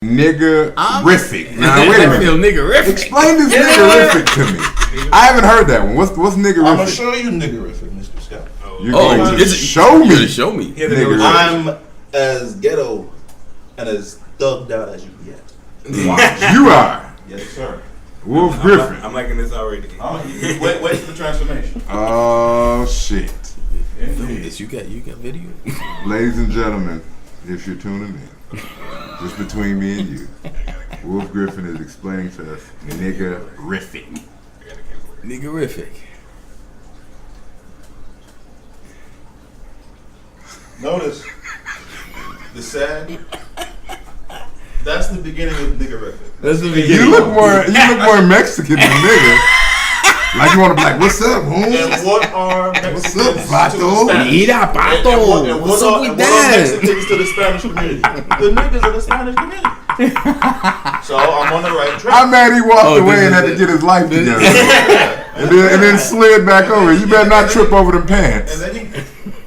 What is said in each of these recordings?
Niggerific. Now wait a minute. Niggerific. Explain this niggerific to me. I haven't heard that one. What's niggerific? I'm gonna show you niggerific, Mr. Scott. You're going to show me. Show me. I'm as ghetto and as thugged out as you can get. You are. Yes, sir. Wolf Griffin. I'm liking this already. Wait for the transformation. Oh shit. Yes, you got video. Ladies and gentlemen, if you're tuning in, just between me and you, Wolf Griffin is explaining to us niggerific. Niggerific. Notice the sad. That's the beginning of niggerific. That's the beginning. You look more Mexican than nigga. Like you want to be like, what's up, home? And what are What's Mexicans up, to the Vato? Spanish? Mira, pato. And What's what up are with that? Mexicans to the Spanish community? The niggas of the Spanish community. So I'm on the right track. I'm mad he walked away and had to get his life together. and then slid back over. You better not trip over them pants. And then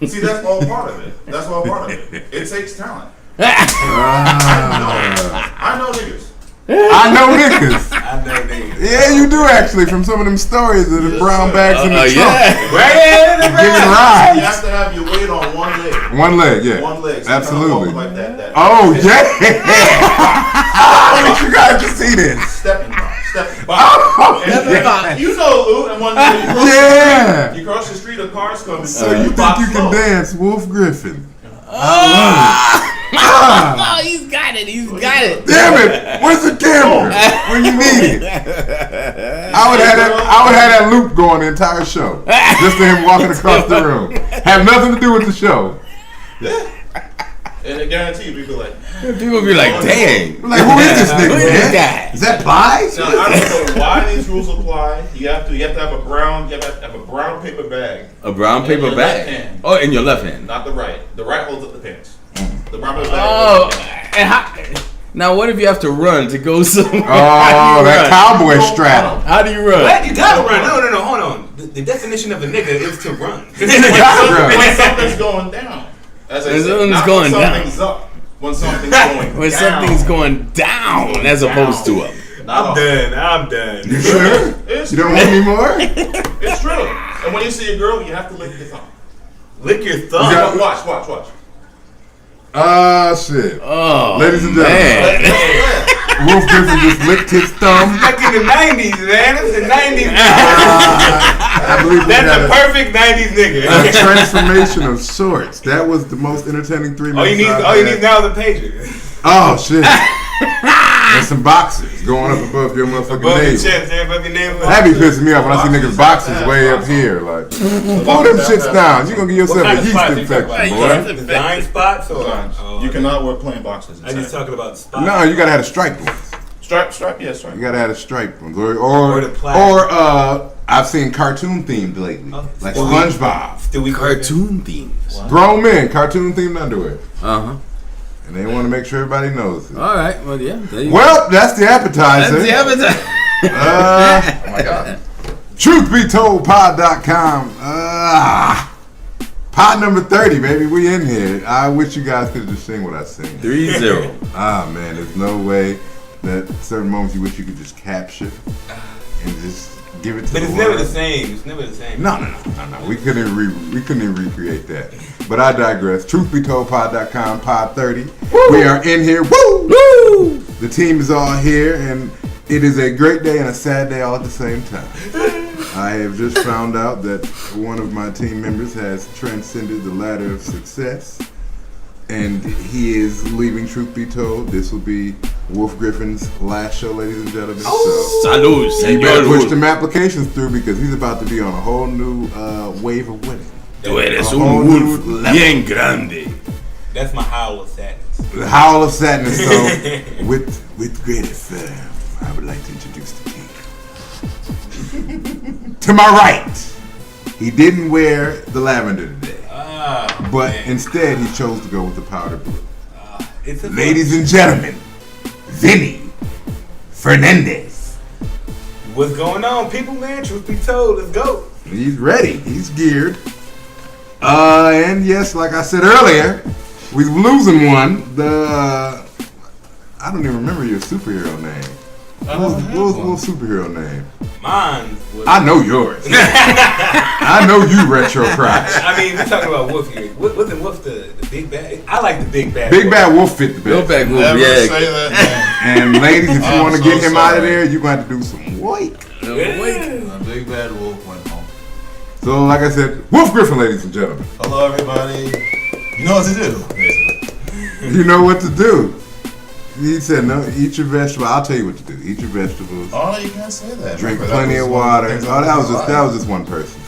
see, that's all part of it. That's all part of it. It takes talent. I know niggas. I know niggas. I know niggas. Yeah, you do actually. From some of them stories of the brown bags in the trunk. Yeah. Giving You rides. have to have your weight on one leg. One leg, yeah. One leg. So absolutely. Like that. Oh, yeah. Oh, you got to see this. Stepping box. Oh, And you know, Lou, and one day yeah. you cross the street, a car's coming. So you think you can dance, Wolf Griffin? Oh, he's got it. Damn it! Where's the camera when you need it? I would have that loop going the entire show, just to him walking across the room. Have nothing to do with the show. And I guarantee you, people like, People be like, dang. Like, who is this nigga, Who is this man? guy? Is that Pies? now, I don't know why these rules apply. You have to have a brown paper bag. A brown In paper your bag. left hand. Oh, in your left hand. Not the right. The right holds up the pants. The brown paper bag. Oh, holds up the pants. and how, now what if you have to run to go somewhere? Oh, that cowboy strap. How do you run? What? You gotta run. No, hold on. The definition of a nigga is to run. When something's going down. As I When said, something's not going when down. something's up. When something's going When down. something's going down as opposed to up. Not up. I'm done. You sure? It's You don't true. want any more? It's true. And when you see a girl, you have to lick your thumb. Lick your thumb. got- Watch. Shit. Oh, Ladies and gentlemen, man. Wolf Griffin just licked his thumb. Back in the 90s, man. It was the 90s. I believe we That's got a perfect 90s nigga. a transformation of sorts. That was the most entertaining 3 All you minutes. need, I've had. now is a pager. Oh shit! And some boxes going up above your motherfucking Above your navel. chest, everybody navel. That be pissing me off when I see niggas boxes way up here. Like, pull them shits down. You gonna get yourself a yeast infection, boy. Design spots or You cannot wear plain boxes. I just talking about spots. No, you gotta have a striped ones. Stripe, yes, stripe. You gotta have a striped ones, or Or the plaid. I've seen cartoon themed lately, like SpongeBob. Still we Cartoon themes. Grown men, cartoon themed underwear, Uh-huh. and they want to make sure everybody knows it. All right. Well, yeah. There you go. Well, that's the appetizer. That's the appetite. Oh my God. TruthBeToldPod.com. Pod number 30, baby. We in here. I wish you guys could just sing what I sing. 3-0. Ah, man, there's no way that certain moments you wish you could just capture and just give it to But the it's world. never the same. It's never the same. No. We couldn't even recreate that. But I digress. TruthBeToldPod.com, Pod30. We are in here. Woo! Woo! The team is all here, and it is a great day and a sad day all at the same time. I have just found out that one of my team members has transcended the ladder of success, and he is leaving Truth Be Told. This will be Wolf Griffin's last show, ladies and gentlemen. So Salud, you better señor. push them applications through because he's about to be on a whole new wave of winning. Tú eres A whole un new wolf level. bien grande. That's my howl of sadness. The Howl of Sadness. So, with great firm, I would like to introduce the king. To my right, he didn't wear the lavender today, but instead he chose to go with the powder blue. Ladies and gentlemen, Vinny Fernandez. What's going on, people, man? Truth be told, let's go. He's ready. He's geared. And yes, like I said earlier, we're losing one. I don't even remember your superhero name. What superhero name? Mine was... I know yours. I know you, Retro Crotch. I mean, we're talking about Wolf here. Wasn't Wolf the big bad? I like the big bad. Big Bad Wolf fit the best. Big Bad Wolf, Never yeah. say that, And ladies, if you want to so get him out of sorry. there, you're going to have to do some work. man. The Big Bad Wolf went home. So, like I said, Wolf Griffin, ladies and gentlemen. Hello, everybody. You know what to do, basically. You know what to do. He said, no, eat your vegetables. I'll tell you what to do. Eat your vegetables. Oh, no, you can't say that. Drink Remember, plenty that of was one water. the things Oh, that was life. just one person.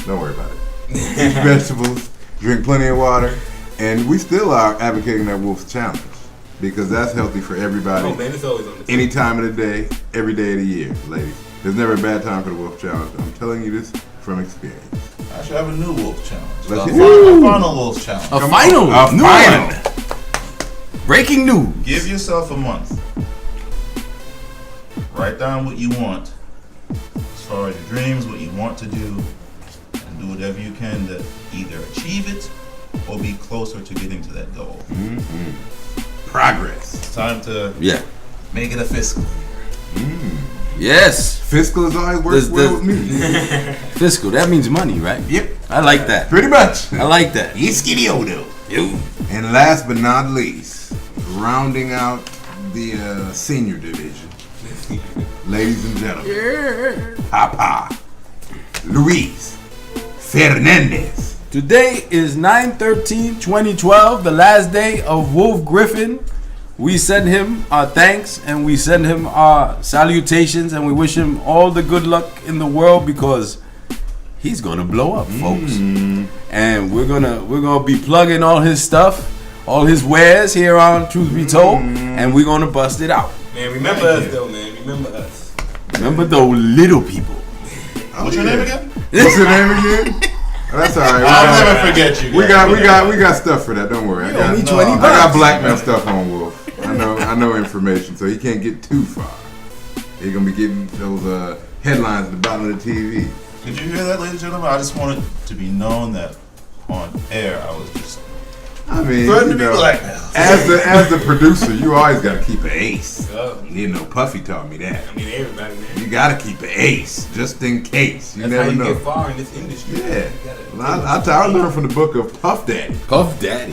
Don't worry about it. Eat your vegetables. Drink plenty of water. And we still are advocating that Wolf's Challenge because that's healthy for everybody. Oh man, it's always on the Any time of the day, every day of the year, ladies. There's never a bad time for the Wolf Challenge. I'm telling you this from experience. I should have a new Wolf Challenge. Let's A hear it. final Wolf Challenge. A final. A New final. one. Breaking news. Give yourself a month. Write down what you want as far as your dreams, what you want to do, and do whatever you can to either achieve it or be closer to getting to that goal. Progress. It's time to Yeah. make it a fiscal. Yes. Fiscal has always worked well with me. Fiscal. That means money, right? Yep. I like that. Pretty much. I like that. Iskidiodo. And last but not least, rounding out the senior division, ladies and gentlemen, Papa Luis Fernandez. Today is 9/13/2012, the last day of Wolf Griffin. We send him our thanks and we send him our salutations and we wish him all the good luck in the world because he's gonna blow up, folks. And we're gonna be plugging all his stuff, all his wares here on Truth Be Told, and we're gonna bust it out. Man, remember us though, man. Remember us. Remember those little people. What's your name again? What's your name again? Oh, that's all right. I'll never forget you. We guys. got stuff for that. Don't worry. I got me No, 20 I bucks. got blackmail stuff on Wolf. I know information, so he can't get too far. He's gonna be getting those headlines at the bottom of the TV. Did you hear that, ladies and gentlemen? I just wanted to be known that on air I was just I mean, threatening you to be know, blackmailed. as the producer, you always got to keep an ace. Oh, You know, Puffy taught me that. I mean, everybody, man. You got to keep an ace just in case. You That's how never you know. get far in this industry. Yeah. You gotta- I learned from the book of Puff Daddy. Puff Daddy.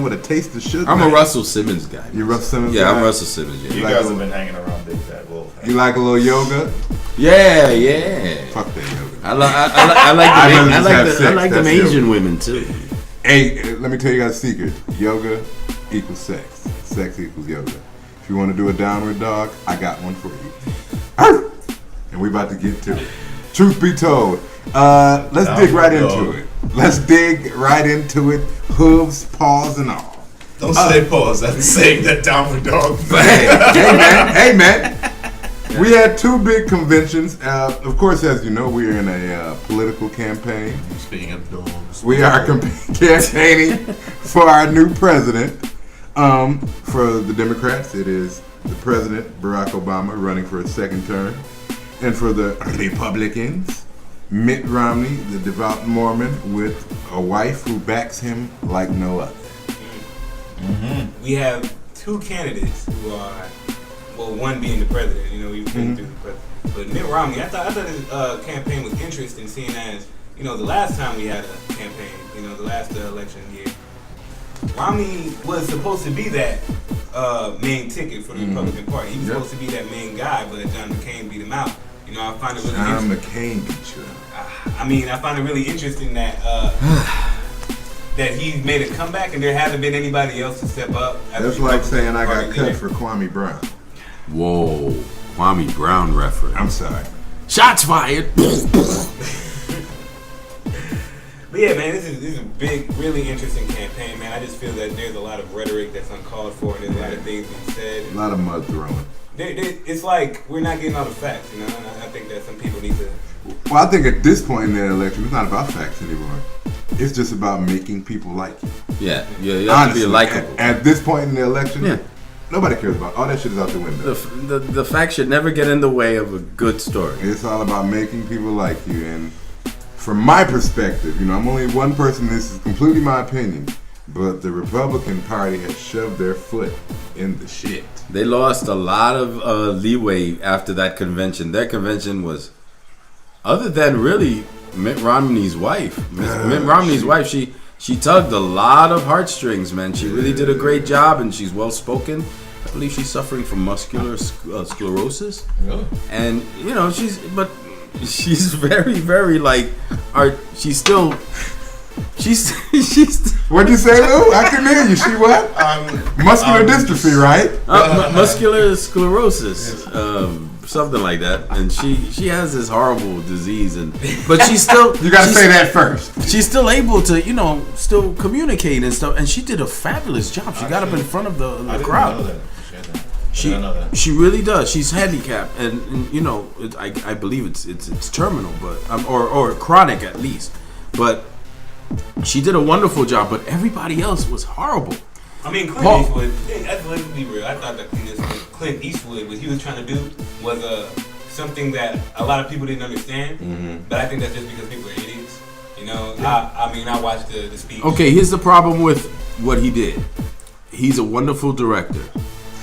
With a taste of sugar. I'm a Russell Simmons guy. You Russell Simmons? Yeah, guy? I'm Russell Simmons. You Yeah, like guys a- have been hanging around Big Bad Wolf. You like a little yoga? yeah. Fuck that yoga. I like the That's Asian yoga. women too. Hey, let me tell you guys a secret. Yoga equals sex. Sex equals yoga. If you want to do a downward dog, I got one for you. Arr! And we about to get to it. Truth be told, let's dig right Downward into dog. it. Let's dig right into it. Hooves, paws, and all. Don't say pause. That's saying that downward dog. Hey man. We had two big conventions. Of course, as you know, we are in a political campaign. Speaking of dogs, We are campaigning for our new president. For the Democrats, it is the president, Barack Obama, running for a second term. And for the Republicans, Mitt Romney, the devout Mormon, with a wife who backs him like no other. We have two candidates who are, well, one being the president. You know, we've been through the president. But Mitt Romney, I thought his campaign was interesting, seeing as, you know, the last time we had a campaign, you know, the last election year, Romney was supposed to be that main ticket for the Republican Party. He was supposed to be that main guy, but John McCain beat him out. You know, I find it really John interesting. McCain beat you up. I mean, I find it really interesting that that he made a comeback and there hasn't been anybody else to step up. That's like saying I got cut for Kwame Brown. Whoa, Kwame Brown reference. I'm sorry. Shots fired. But yeah, man, this is a big, really interesting campaign, man. I just feel that there's a lot of rhetoric that's uncalled for, and there's a lot of things being said. A lot of mud throwing. It's like we're not getting all the facts, you know. And I think that some people need to. Well, I think at this point in the election, it's not about facts anymore. It's just about making people like you. Yeah, you have Honestly, to be likable. at this point in the election, Yeah. nobody cares about all that shit is out the window. The facts should never get in the way of a good story. It's all about making people like you. And from my perspective, you know, I'm only one person. This is completely my opinion. but the Republican Party has shoved their foot in the shit. They lost a lot of leeway after that convention. That convention was, other than really Mitt Romney's wife. Mitt Romney's wife, she tugged a lot of heartstrings, man. She really did a great job, and she's well spoken. I believe she's suffering from muscular sclerosis. Really? And she's very, very like, she's still. She's. What'd you say, Lou? I couldn't hear you. She what? Muscular dystrophy, right? Muscular sclerosis, something like that. And she has this horrible disease, but she's still. You gotta say that first. She's still able to, still communicate and stuff. And she did a fabulous job. She got up in front of the crowd. She really does. She's handicapped, and I believe it's terminal, but or chronic at least, but. She did a wonderful job, but everybody else was horrible. I mean, Clint Eastwood, let's be real. I thought that Clint Eastwood, what he was trying to do was something that a lot of people didn't understand. Mm-hmm. But I think that's just because people are idiots. I watched the speech. Okay, here's the problem with what he did. He's a wonderful director,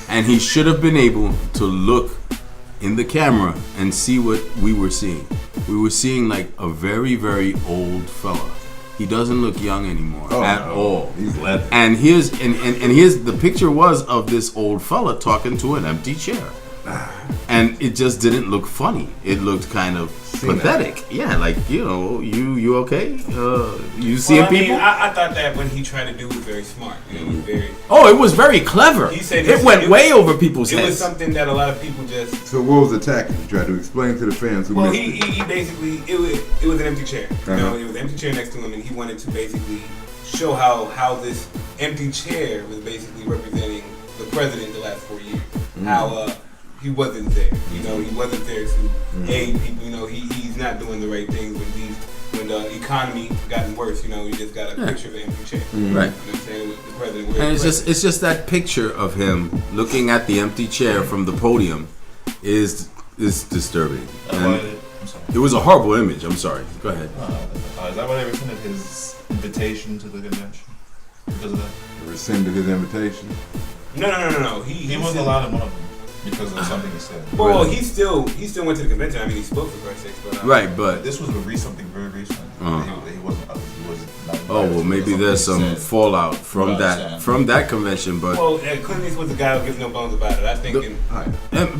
and he should have been able to look in the camera and see what we were seeing. We were seeing like a very, very old fella. He doesn't look young anymore at all. He's leather. And here's the picture was of this old fella talking to an empty chair. And it just didn't look funny. It looked kind of pathetic. Yeah, like, you okay? You seeing people? I thought that when he tried to do it was very smart. It was very clever. He said it went way over people's heads. It was something that a lot of people just... So what was the tactic? You tried to explain to the fans who missed it. He basically... It was an empty chair. Uh-huh. It was an empty chair next to him, and he wanted to basically show how this empty chair was basically representing the president the last 4 years. Mm-hmm. How... he wasn't there. He wasn't there to aid people. He's not doing the right things when the economy gotten worse. You just got a picture of an empty chair. Right. You know what I'm saying? With the president. And it's just that picture of him looking at the empty chair from the podium is disturbing. I'm sorry. It was a horrible image. I'm sorry. Go ahead. Is that why they rescinded his invitation to the convention? Because of that? They rescinded his invitation? No. He wasn't allowed in one of them. Because of something he said. Well, he still went to the convention. I mean, he spoke for Christ's sake. Right, but this was something very recent. He wasn't. Maybe there's some fallout from that convention. But Clint Eastwood's the guy who gives no bones about it. I think.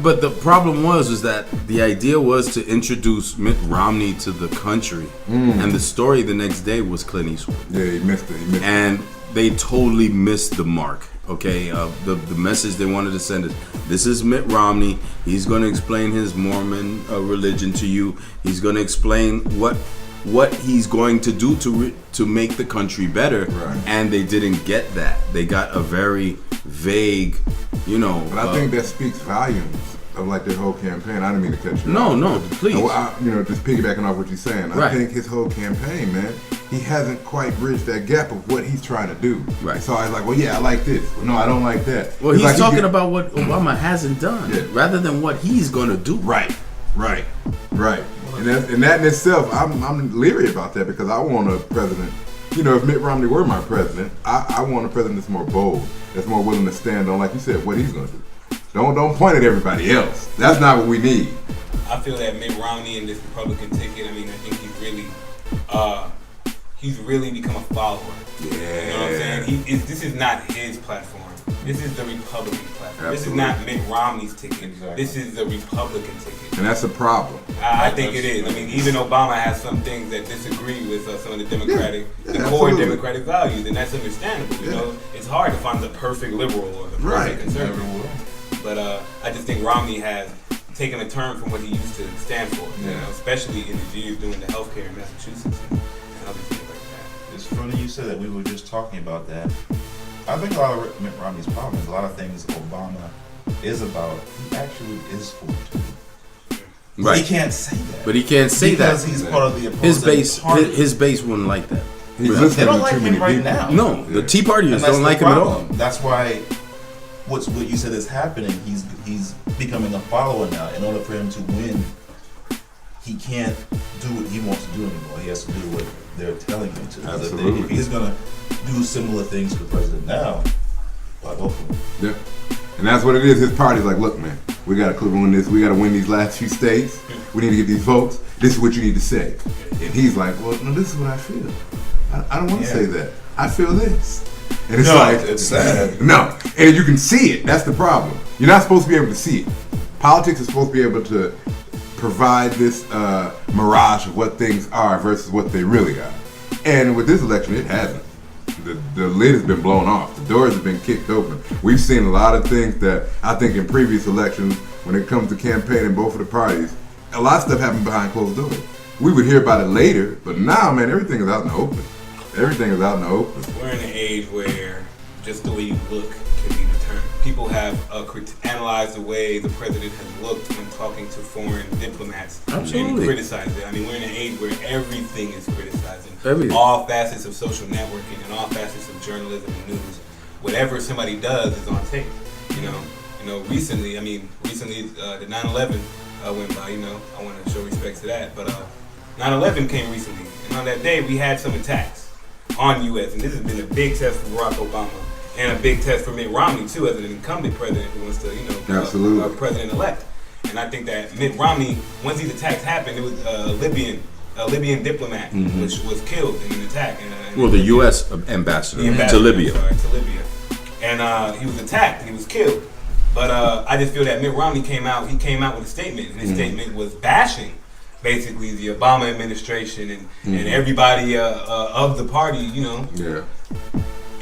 But the problem was that the idea was to introduce Mitt Romney to the country, and the story the next day was Clint Eastwood. Yeah, he missed it. And they totally missed the mark. Okay, the message they wanted to send is, this is Mitt Romney. He's going to explain his Mormon religion to you. He's going to explain what he's going to do to make the country better. Right. And they didn't get that. They got a very vague, But I think that speaks volumes of like their whole campaign. I didn't mean to cut you off. No, please. Just piggybacking off what you're saying. Right. I think his whole campaign, man, he hasn't quite bridged that gap of what he's trying to do. Right. So I was like, well, yeah, I like this. Well, no, I don't like that. Well, he's talking about what Obama hasn't done, rather than what he's going to do. Right. And that in itself, I'm leery about that because I want a president. If Mitt Romney were my president, I want a president that's more bold, that's more willing to stand on, like you said, what he's going to do. Don't point at everybody else. That's not what we need. I feel that Mitt Romney and this Republican ticket, I think he's really become a follower. Yeah. You know what I'm saying? This is not his platform. This is the Republican platform. Absolutely. This is not Mitt Romney's ticket. Exactly. This is the Republican ticket. And that's a problem. I think it is. Even Obama has some things that disagree with some of the Democratic, the core absolutely. Democratic values, and that's understandable. It's hard to find the perfect liberal or the perfect conservative. But I just think Romney has taken a turn from what he used to stand for, especially in his years doing the healthcare in Massachusetts and other things like that. It's funny you said that. We were just talking about that. I think a lot of Mitt Romney's problem is a lot of things Obama is about, he actually is for too. Right. He can't say that. But he can't say because that. He's part of the opposing party. His base wouldn't like that. They don't like him right now. No, the Tea Partiers don't like him at all. That's why what you said is happening. He's becoming a follower now in order for him to win he can't do what he wants to do anymore. He has to do what they're telling him to. Absolutely. If he's gonna do similar things to the president now, why vote for him? Yep. And that's what it is. His party's like, look, man, we got to win this. We got to win these last few states. We need to get these votes. This is what you need to say. And he's like, well, no, this is what I feel. I don't want to say that. I feel this. And it's it's sad. No, and you can see it. That's the problem. You're not supposed to be able to see it. Politics is supposed to be able to provide this mirage of what things are versus what they really are. And with this election, it hasn't. The lid has been blown off. The doors have been kicked open. We've seen a lot of things that I think in previous elections, when it comes to campaigning both of the parties, a lot of stuff happened behind closed doors. We would hear about it later, but now, man, everything is out in the open. Everything is out in the open. We're in an age where just the way you look can be determined. People have analyzed the way the president has looked when talking to foreign diplomats and criticized it. I mean, we're in an age where everything is criticizing. All facets of social networking and all facets of journalism and news. Whatever somebody does is on tape. Recently, the 9/11 went by. I want to show respect to that. But 9/11 came recently, and on that day we had some attacks on U.S. and this has been a big test for Barack Obama. And a big test for Mitt Romney, too, as an incumbent president who wants to, president-elect. And I think that Mitt Romney, once these attacks happened, it was a Libyan diplomat which was killed in an attack. The U.S. ambassador to Libya. And he was attacked and he was killed. But I just feel that Mitt Romney came out with a statement, and his statement was bashing basically the Obama administration and everybody of the party,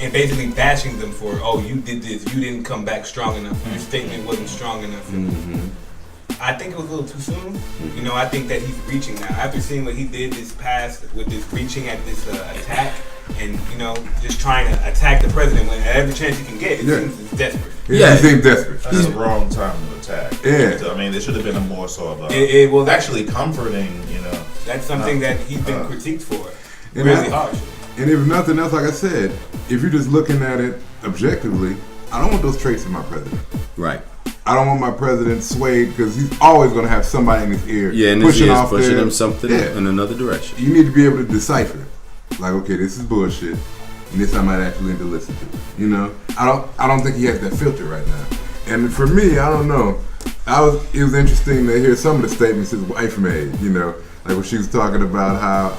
and basically bashing them for, you did this, you didn't come back strong enough, your statement wasn't strong enough. I think it was a little too soon. I think that he's reaching now. After seeing what he did this past with this reaching at this attack and, just trying to attack the president when at every chance he can get, it seems desperate. It seems desperate. That's the wrong time to attack. Yeah. I mean, there should have been a more sort of it was actually comforting, That's something that he's been critiqued for. Really harsh. And if nothing else, like I said, if you're just looking at it objectively, I don't want those traits in my president. Right. I don't want my president swayed because he's always going to have somebody in his ear pushing him something in another direction. You need to be able to decipher. Like, okay, this is bullshit, and this I might actually need to listen to. I don't think he has that filter right now. And for me, I don't know. It was interesting to hear some of the statements his wife made. Like when she was talking about how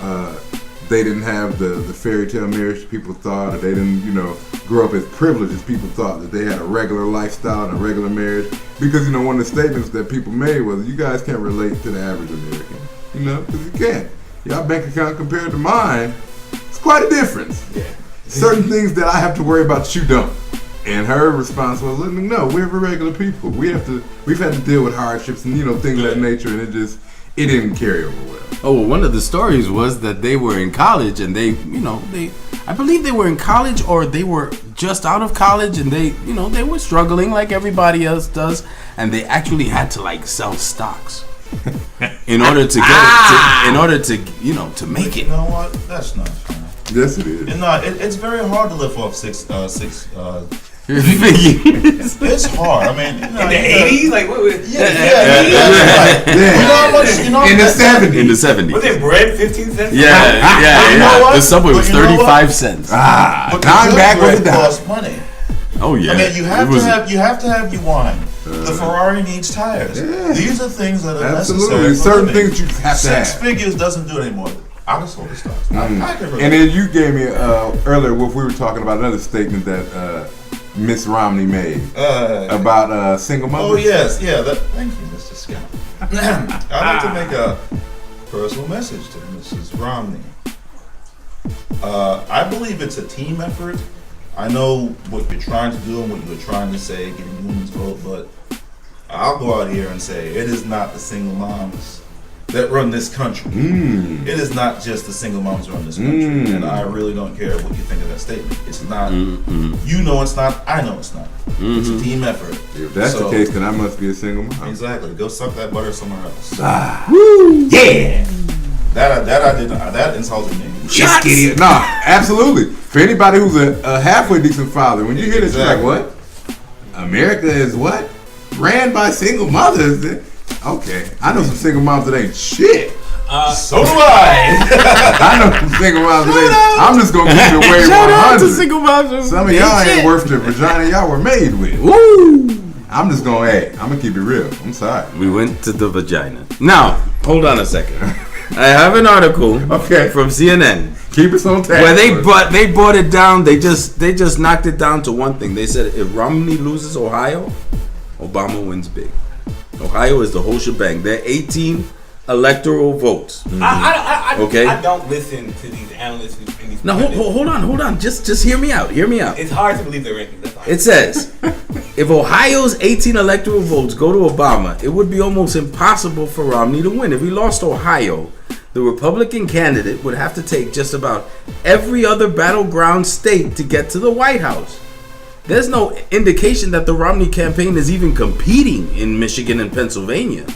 they didn't have the fairy tale marriage people thought, or they didn't, grow up as privileged as people thought, that they had a regular lifestyle and a regular marriage. Because, one of the statements that people made was, you guys can't relate to the average American, because you can't. Y'all bank account compared to mine, it's quite a difference. Yeah. Certain things that I have to worry about, you don't. And her response was, no, we're regular people. We've had to deal with hardships and, things of that nature, and it didn't carry over well. Oh, well, one of the stories was that they were in college and I believe they were in college or they were just out of college and they were struggling like everybody else does, and they actually had to sell stocks in order to get to make it. You know what? That's not fun. Yes, it is. It's very hard to live off six It's hard. I mean, in the 80s, like what? In the 70s. Was it bread 15 cents? Yeah. The Subway was 35 cents. But time back was a cost money. Oh yeah. I mean, you have to have your wine. The Ferrari needs tires. Yeah. These are things that are absolutely necessary. Certain things you have to have. 6 figures doesn't do it anymore. I just sold the stocks. And then you gave me earlier, we were talking about another statement that Miss Romney made about single mothers. Oh yes, thank you, Mr. Scott. I'd like to make a personal message to Mrs. Romney. I believe it's a team effort. I know what you're trying to do and what you were trying to say, getting women's vote, but I'll go out here and say it is not the single moms that run this country. It is not just the single moms that run this country, and I really don't care what you think of that statement. It's not. You know it's not. I know it's not. It's a team effort. If that's the case, then I must be a single mom. Exactly. Go suck that butter somewhere else. Woo! Yeah. That I did not. That insulted me. Just kidding. No, absolutely. For anybody who's a halfway decent father, when you hear this, you're like, what? America is what? Ran by single mothers? Okay. I know some single moms that ain't shit. So do I. I know some single moms that ain't. I'm just going to keep it way 100. Shout out to single moms. Some of y'all ain't worth the vagina y'all were made with. Woo! I'm just going to, I'm going to keep it real. I'm sorry. We went to the vagina. Now, hold on a second. I have an article from CNN. Keep us on task. Where they brought it down. They just knocked it down to one thing. They said if Romney loses Ohio, Obama wins big. Ohio is the whole shebang. They're 18 electoral votes. I don't listen to these analysts and these. No, hold on. Just hear me out. It's hard to believe they're rankings. That's all. It says if Ohio's 18 electoral votes go to Obama, it would be almost impossible for Romney to win. If he lost Ohio, the Republican candidate would have to take just about every other battleground state to get to the White House. There's no indication that the Romney campaign is even competing in Michigan and Pennsylvania,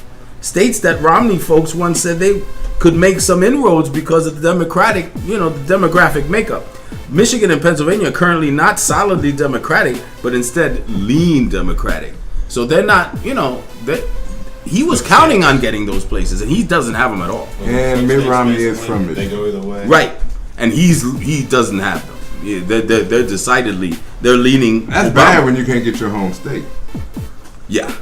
states that Romney folks once said they could make some inroads because of the demographic makeup. Michigan and Pennsylvania are currently not solidly Democratic, but instead lean Democratic. So they're not, he was counting on getting those places, and he doesn't have them at all. And Mitt Romney is from They Michigan. go either way. Right, and he doesn't have them. Yeah, they're decidedly leaning. That's Obama. bad when you can't get your home state. Yeah,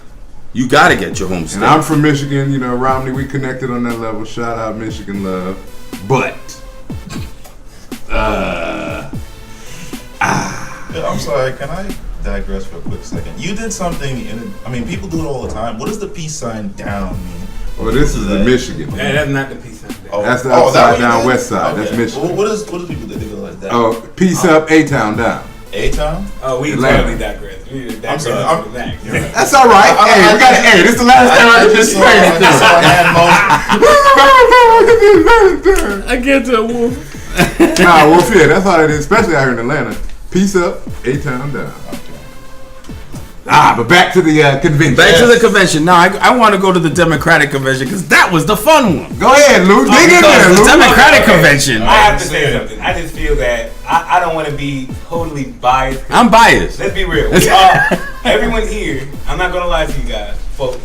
you got to get your home state. And I'm from Michigan, Romney, we connected on that level. Shout out Michigan love. But, I'm sorry, can I digress for a quick second? You did something, people do it all the time. What does the peace sign down mean? well, this is the Michigan. Yeah, that's not the piece. That's the upside down west side. Okay. That's Michigan. What does people do? They go like that. Oh, peace up, A-Town down. A-Town? Oh, we Atlanta. totally digress. I'm sorry. That's all right. We got to. This is the last time I can just explain it to I get to a wolf. Nah, Wolf, yeah, that's how it is, especially out here in Atlanta. Peace up, A-Town down. But back to the convention. Back to the convention. Now, I want to go to the Democratic convention because that was the fun one. Go ahead, Lou. Dig in there, The Lou. Democratic convention. I have to say something. I just feel that I don't want to be totally biased. I'm biased. Let's be real. We are, everyone here, I'm not going to lie to you guys, folks.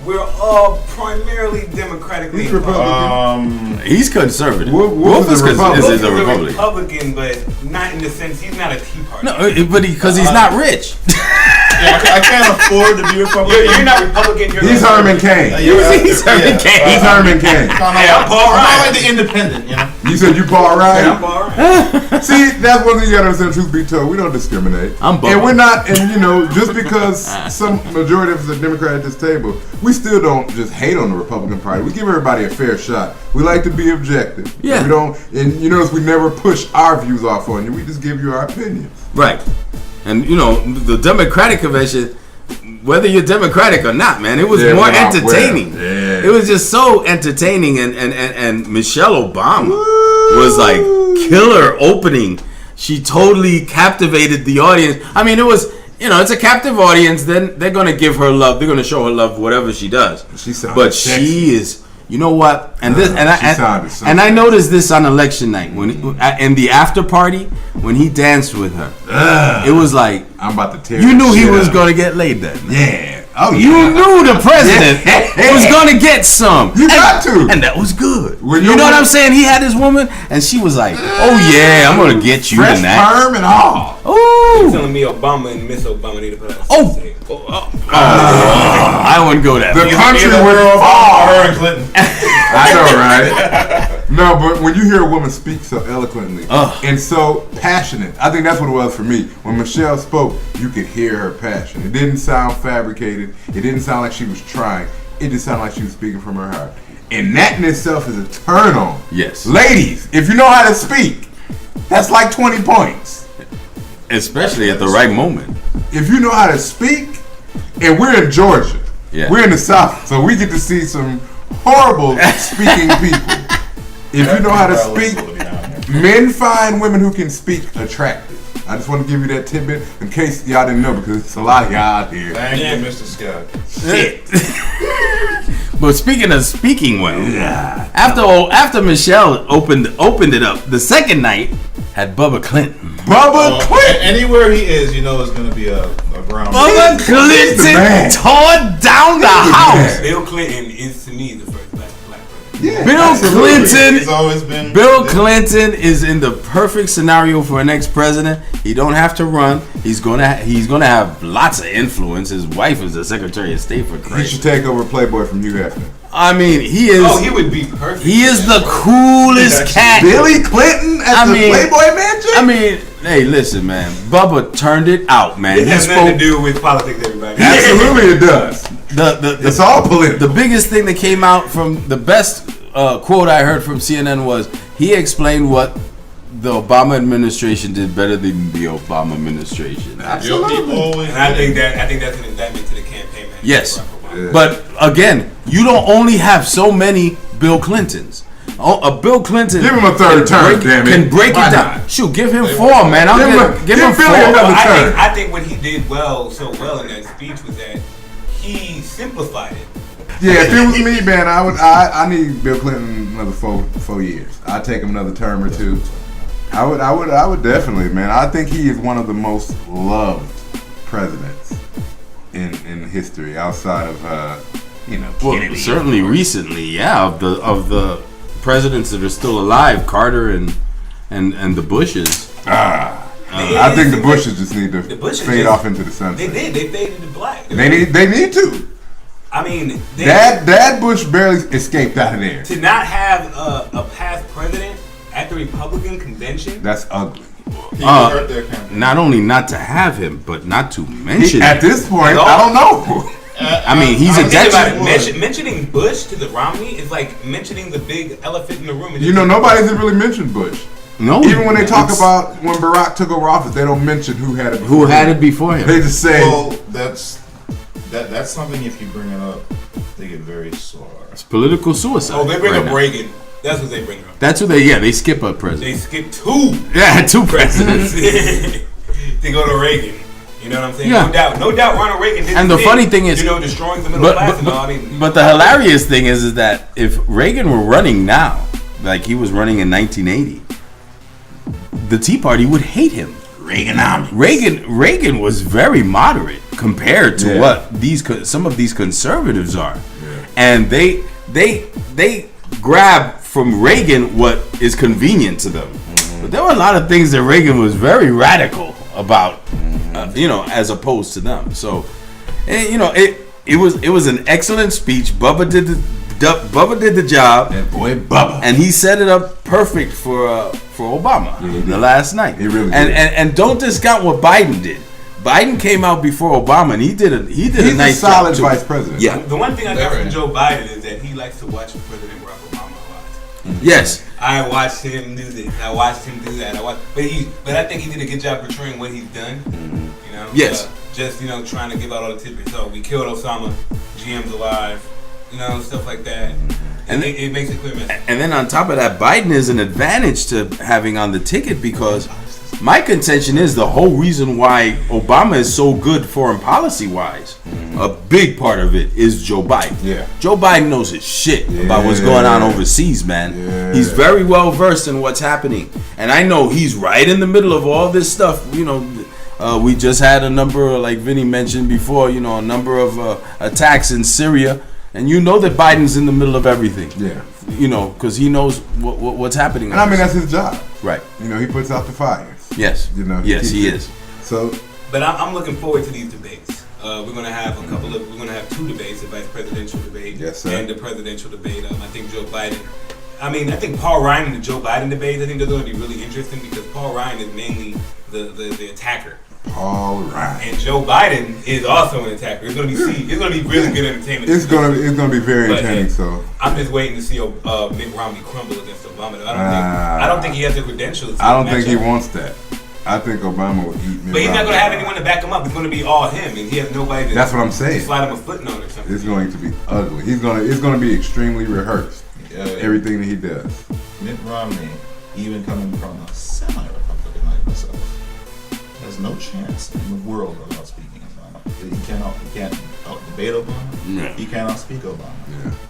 We're all primarily democratically He's inclined. Republican. He's conservative. Wolf is a Republican. Wolf Is a Republican. Republican, but not in the sense he's not a Tea Party. No, but because he's not rich. I can't afford to be Republican. You're not Republican. He's Herman Cain. He's Herman Cain. He's Herman Cain. I'm Paul I'm Ryan. not like the independent, You said you Paul Ryan? I'm Paul Ryan. See, that's one thing you gotta understand, truth be told. We don't discriminate. I'm Bubba. And we're not, just because some majority of us are Democrat at this table, we still don't just hate on the Republican Party. We give everybody a fair shot. We like to be objective. Yeah. We don't, and you notice we never push our views off on you. We just give you our opinions. Right. And, the Democratic convention, whether you're Democratic or not, man, it was more entertaining. Yeah. It was just so entertaining. And Michelle Obama was like killer opening. She totally captivated the audience. I mean, it was, it's a captive audience. Then they're going to give her love. They're going to show her love, whatever she does. She sounded But sexy. she is, you know what? And this, sounded so and I sexy. noticed this on election night when in the after party when he danced with her. It was like I'm about to tear you knew this he shit was up. going to get laid that night. Yeah. Oh, yeah. You knew the president was going to get some. You got to. And that was good. When You your know what woman- I'm saying? He had his woman, and she was like, "Oh yeah, I'm gonna get you Fresh tonight." perm and all. You're Ooh. telling me Obama and Miss Obama need to put out a Oh. tape. I wouldn't go that The far. country Either would her fall. or and Clinton. I know, right? No, but when you hear a woman speak so eloquently and so passionate, I think that's what it was for me. When Michelle spoke, you could hear her passion. It didn't sound fabricated. It didn't sound like she was trying. It just sounded like she was speaking from her heart. And that in itself is a turn on. Yes. Ladies, if you know how to speak, that's like 20 points. Especially at the right moment. If you know how to speak, and we're in Georgia. Yeah. We're in the South, so we get to see some horrible speaking people. If you know how to speak, men find women who can speak attractive. I just want to give you that tidbit in case y'all didn't know, because it's a lot of y'all out here. Thank you, Mr. Scott. Shit. But speaking of speaking well, after Michelle opened it up, the second night had Bubba Clinton. Bubba Clinton. Anywhere he is, it's going to be a ground. Bubba the Clinton man. tore down the house. bombs. Bill Clinton is to me the first black president. Yeah, Bill absolutely. Clinton. He's always been. Bill Clinton is in the perfect scenario for an ex-president. He don't have to run. He's gonna have lots of influence. His wife is the Secretary of State for He Christ. should take over Playboy from Hugh Hefner. I mean, he is. Oh, he would be perfect. He is the coolest cat. Billy Clinton at the Playboy Mansion? I mean, hey, listen, man. Bubba turned it out, man. It He has nothing to spoke. do with politics, everybody. Absolutely it does. The It's all political. The biggest thing that came out from the best quote I heard from CNN was he explained what the Obama administration did better than the Obama administration. Absolutely. And I think that's an indictment to the campaign. Man. Yes. Barack Obama. Yeah. But again, you don't only have so many Bill Clintons. A Bill Clinton Give him a third term, damn it. can break Why it down. not? Shoot, give him 4, man. Give him 4. Billy another turn. I think what he did so well in that speech was that he simplified it. Yeah, if it was me, man, I need Bill Clinton another 4 years. I'd take him another term or 2. I would definitely, man. I think he is one of the most loved presidents in history outside of Kennedy. Well, certainly recently, yeah, of the presidents that are still alive, Carter and the Bushes. I think the Bushes just need to fade off into the sunset. They did. They faded to black. They need to. I mean, Dad Bush barely escaped out of there. to not have a past president at the Republican convention. That's ugly. People hurt their campaign. Not only not to have him, but not to mention At him. this point, At all. I don't know. I mean, he's a Think about detriment. it. Mentioning Bush to the Romney is like mentioning the big elephant in the room. You know, nobody's really mentioned Bush. No, Even when they talk it's- about when Barack took over office, they don't mention who had it before who had him. it before him. They just say, Well, that's something. If you bring it up, they get very sore. It's political suicide. Oh, they bring right up now. Reagan. That's what they bring up. That's what they skip a president. They skip 2 Yeah, 2 presidents. to go to Reagan. You know what I'm saying? Yeah. No doubt Ronald Reagan did And his the thing, funny thing is- destroying the middle class and all. I mean, But the hilarious thing is that if Reagan were running now, like he was running in 1980, the Tea Party would hate him. Reagan was very moderate compared to what some of these conservatives are, and they grab from Reagan what is convenient to them. But there were a lot of things that Reagan was very radical about, as opposed to them. So, it was an excellent speech. Bubba did the job. that boy Bubba. And he set it up perfect for Obama the last night. He really and, did. and don't discount what Biden did. Biden came out before Obama, and he did a He's nice a solid job too. vice president. Yeah. the one thing I got from Joe Biden is that he likes to watch President Barack Obama a lot. Yes. I watched him do this. I watched him do that. But I think he did a good job portraying what he's done. You know. Yes. Just trying to give out all the tidbits. So we killed Osama. GM's alive. Stuff like that. And it makes it clear message. And then on top of that, Biden is an advantage to having on the ticket because my contention is the whole reason why Obama is so good foreign policy wise. A big part of it is Joe Biden. Yeah. Joe Biden knows his shit about what's going on overseas, man. Yeah. He's very well versed in what's happening, and I know he's right in the middle of all this stuff. We just had a number, like Vinny mentioned before, a number of attacks in Syria. And you know that Biden's in the middle of everything. Yeah. Because he knows what's happening. And I mean, that's his job. Right. He puts out the fires. Yes. Yes, he is. So, But I'm looking forward to these debates. We're gonna have we're gonna have 2 debates: the vice presidential debate and the presidential debate. I think Joe Biden. I think Paul Ryan and the Joe Biden debates. I think they're going to be really interesting because Paul Ryan is mainly the attacker. Paul Ryan. And Joe Biden is also an attacker. It's gonna be really good entertainment. It's gonna be very But, entertaining. So I'm just waiting to see Mitt Romney crumble against Obama. I don't think he has the credentials. I don't think he wants that. I think Obama will eat. But he's not gonna have anyone to back him up. It's gonna be all him, and he has nobody to. That's what I'm saying. Slide him a footnote or something. It's going to be ugly. It's gonna be extremely rehearsed. Everything that he does. Mitt Romney, even coming from a semi-Republican like myself, has no chance in the world of outspeaking Obama. He can't out-debate Obama. Yeah. He can't outspeak Obama.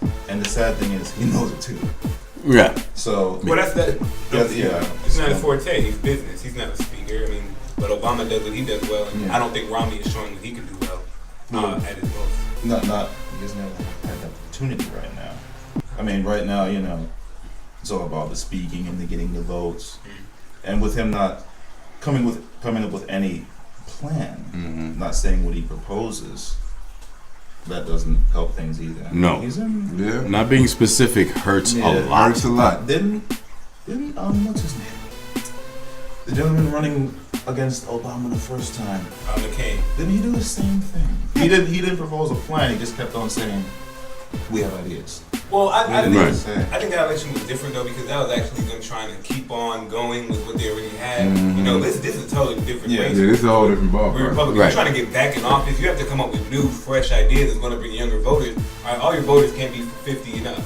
Yeah. And the sad thing is, he knows it too. Yeah. So, Well, that's that. yeah. It's not his forte. He's business. He's not a speaker. I mean, but Obama does what he does well, and Yeah. I don't think Romney is showing that he can do well at his most. not He doesn't have that opportunity right now. I mean, right now, it's all about the speaking and the getting the votes, and with him not coming up with any plan, not saying what he proposes, that doesn't help things either. No. Not being specific hurts a lot. Hurts a lot. Didn't what's his name? The gentleman running against Obama the first time. McCain. Didn't he do the same thing? He didn't propose a plan. He just kept on saying, "We have ideas." Well, I think Right. I think that election was different though because that was actually them trying to keep on going with what they already had. This is a totally different race. Yeah, this is a whole different We're ballpark. Republicans. Right. You're trying to get back in office. You have to come up with new, fresh ideas that's going to bring younger voters. All your voters can't be 50 and up.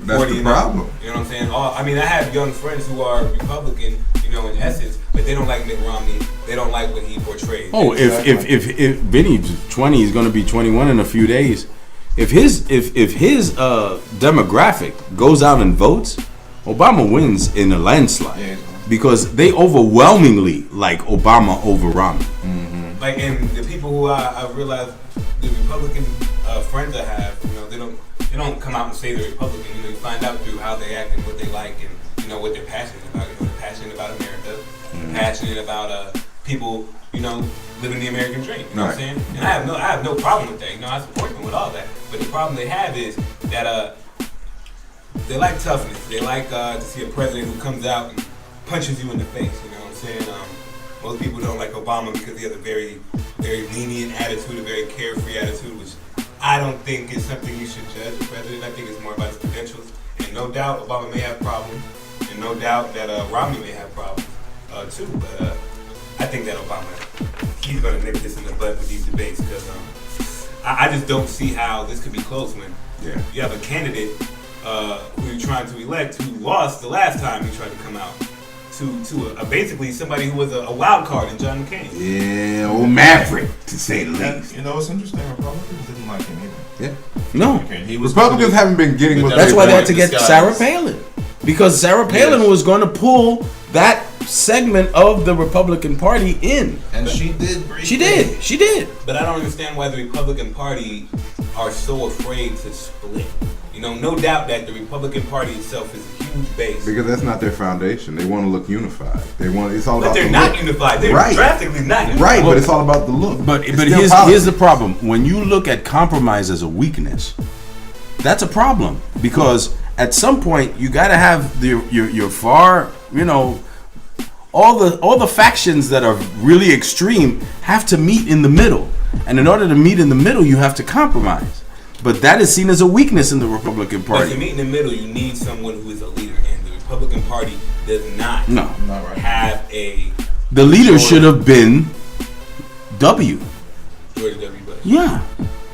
That's 40 the and up. problem. You know what I'm saying? I have young friends who are Republican, in essence, but they don't like Mitt Romney. They don't like what he portrays. Oh, if Vinny's 20, he's going to be 21 in a few days. If his demographic goes out and votes, Obama wins in a landslide because they overwhelmingly like Obama over Romney. Like, and the people who I realize the Republican friends I have, they don't come out and say they're Republican. You find out through how they act and what they like and what they're passionate about. They're passionate about America, passionate about people, living the American dream. You know what I'm saying? And I have no problem with that. I support them with all that. But the problem they have is that they like toughness. They like to see a president who comes out and punches you in the face. You know what I'm saying? Most people don't like Obama because he has a very, very lenient attitude, a very carefree attitude, which I don't think is something you should judge a president. I think it's more about his credentials. And no doubt Obama may have problems, and no doubt that Romney may have problems too. But I think that Obama, he's going to nip this in the butt with these debates because I just don't see how this could be close when you have a candidate who you're trying to elect who lost the last time he tried to come out. To basically somebody who was a wild card in John McCain. Yeah, old Maverick, to say the least. It's interesting. Republicans didn't like him either. Yeah. No. He was Republicans haven't been getting what That's they why they had want. to get Sarah Palin. Because Sarah Palin was going to pull that segment of the Republican Party in. And she did. She did. But I don't understand why the Republican Party are so afraid to split. No doubt that the Republican Party itself is a huge base. Because that's not their foundation. They want to look unified. It's all But about they're the not look. unified. They're Right. drastically not unified. Right, but it's all about the look. But It's still here's politics. the problem. When you look at compromise as a weakness, that's a problem. Because at some point you got to have your far, all the factions that are really extreme have to meet in the middle. And in order to meet in the middle, you have to compromise. But that is seen as a weakness in the Republican But Party. to meet in the middle, you need someone who is a leader. And the Republican Party does not have a... The leader should have been W. George W. Bush. Yeah.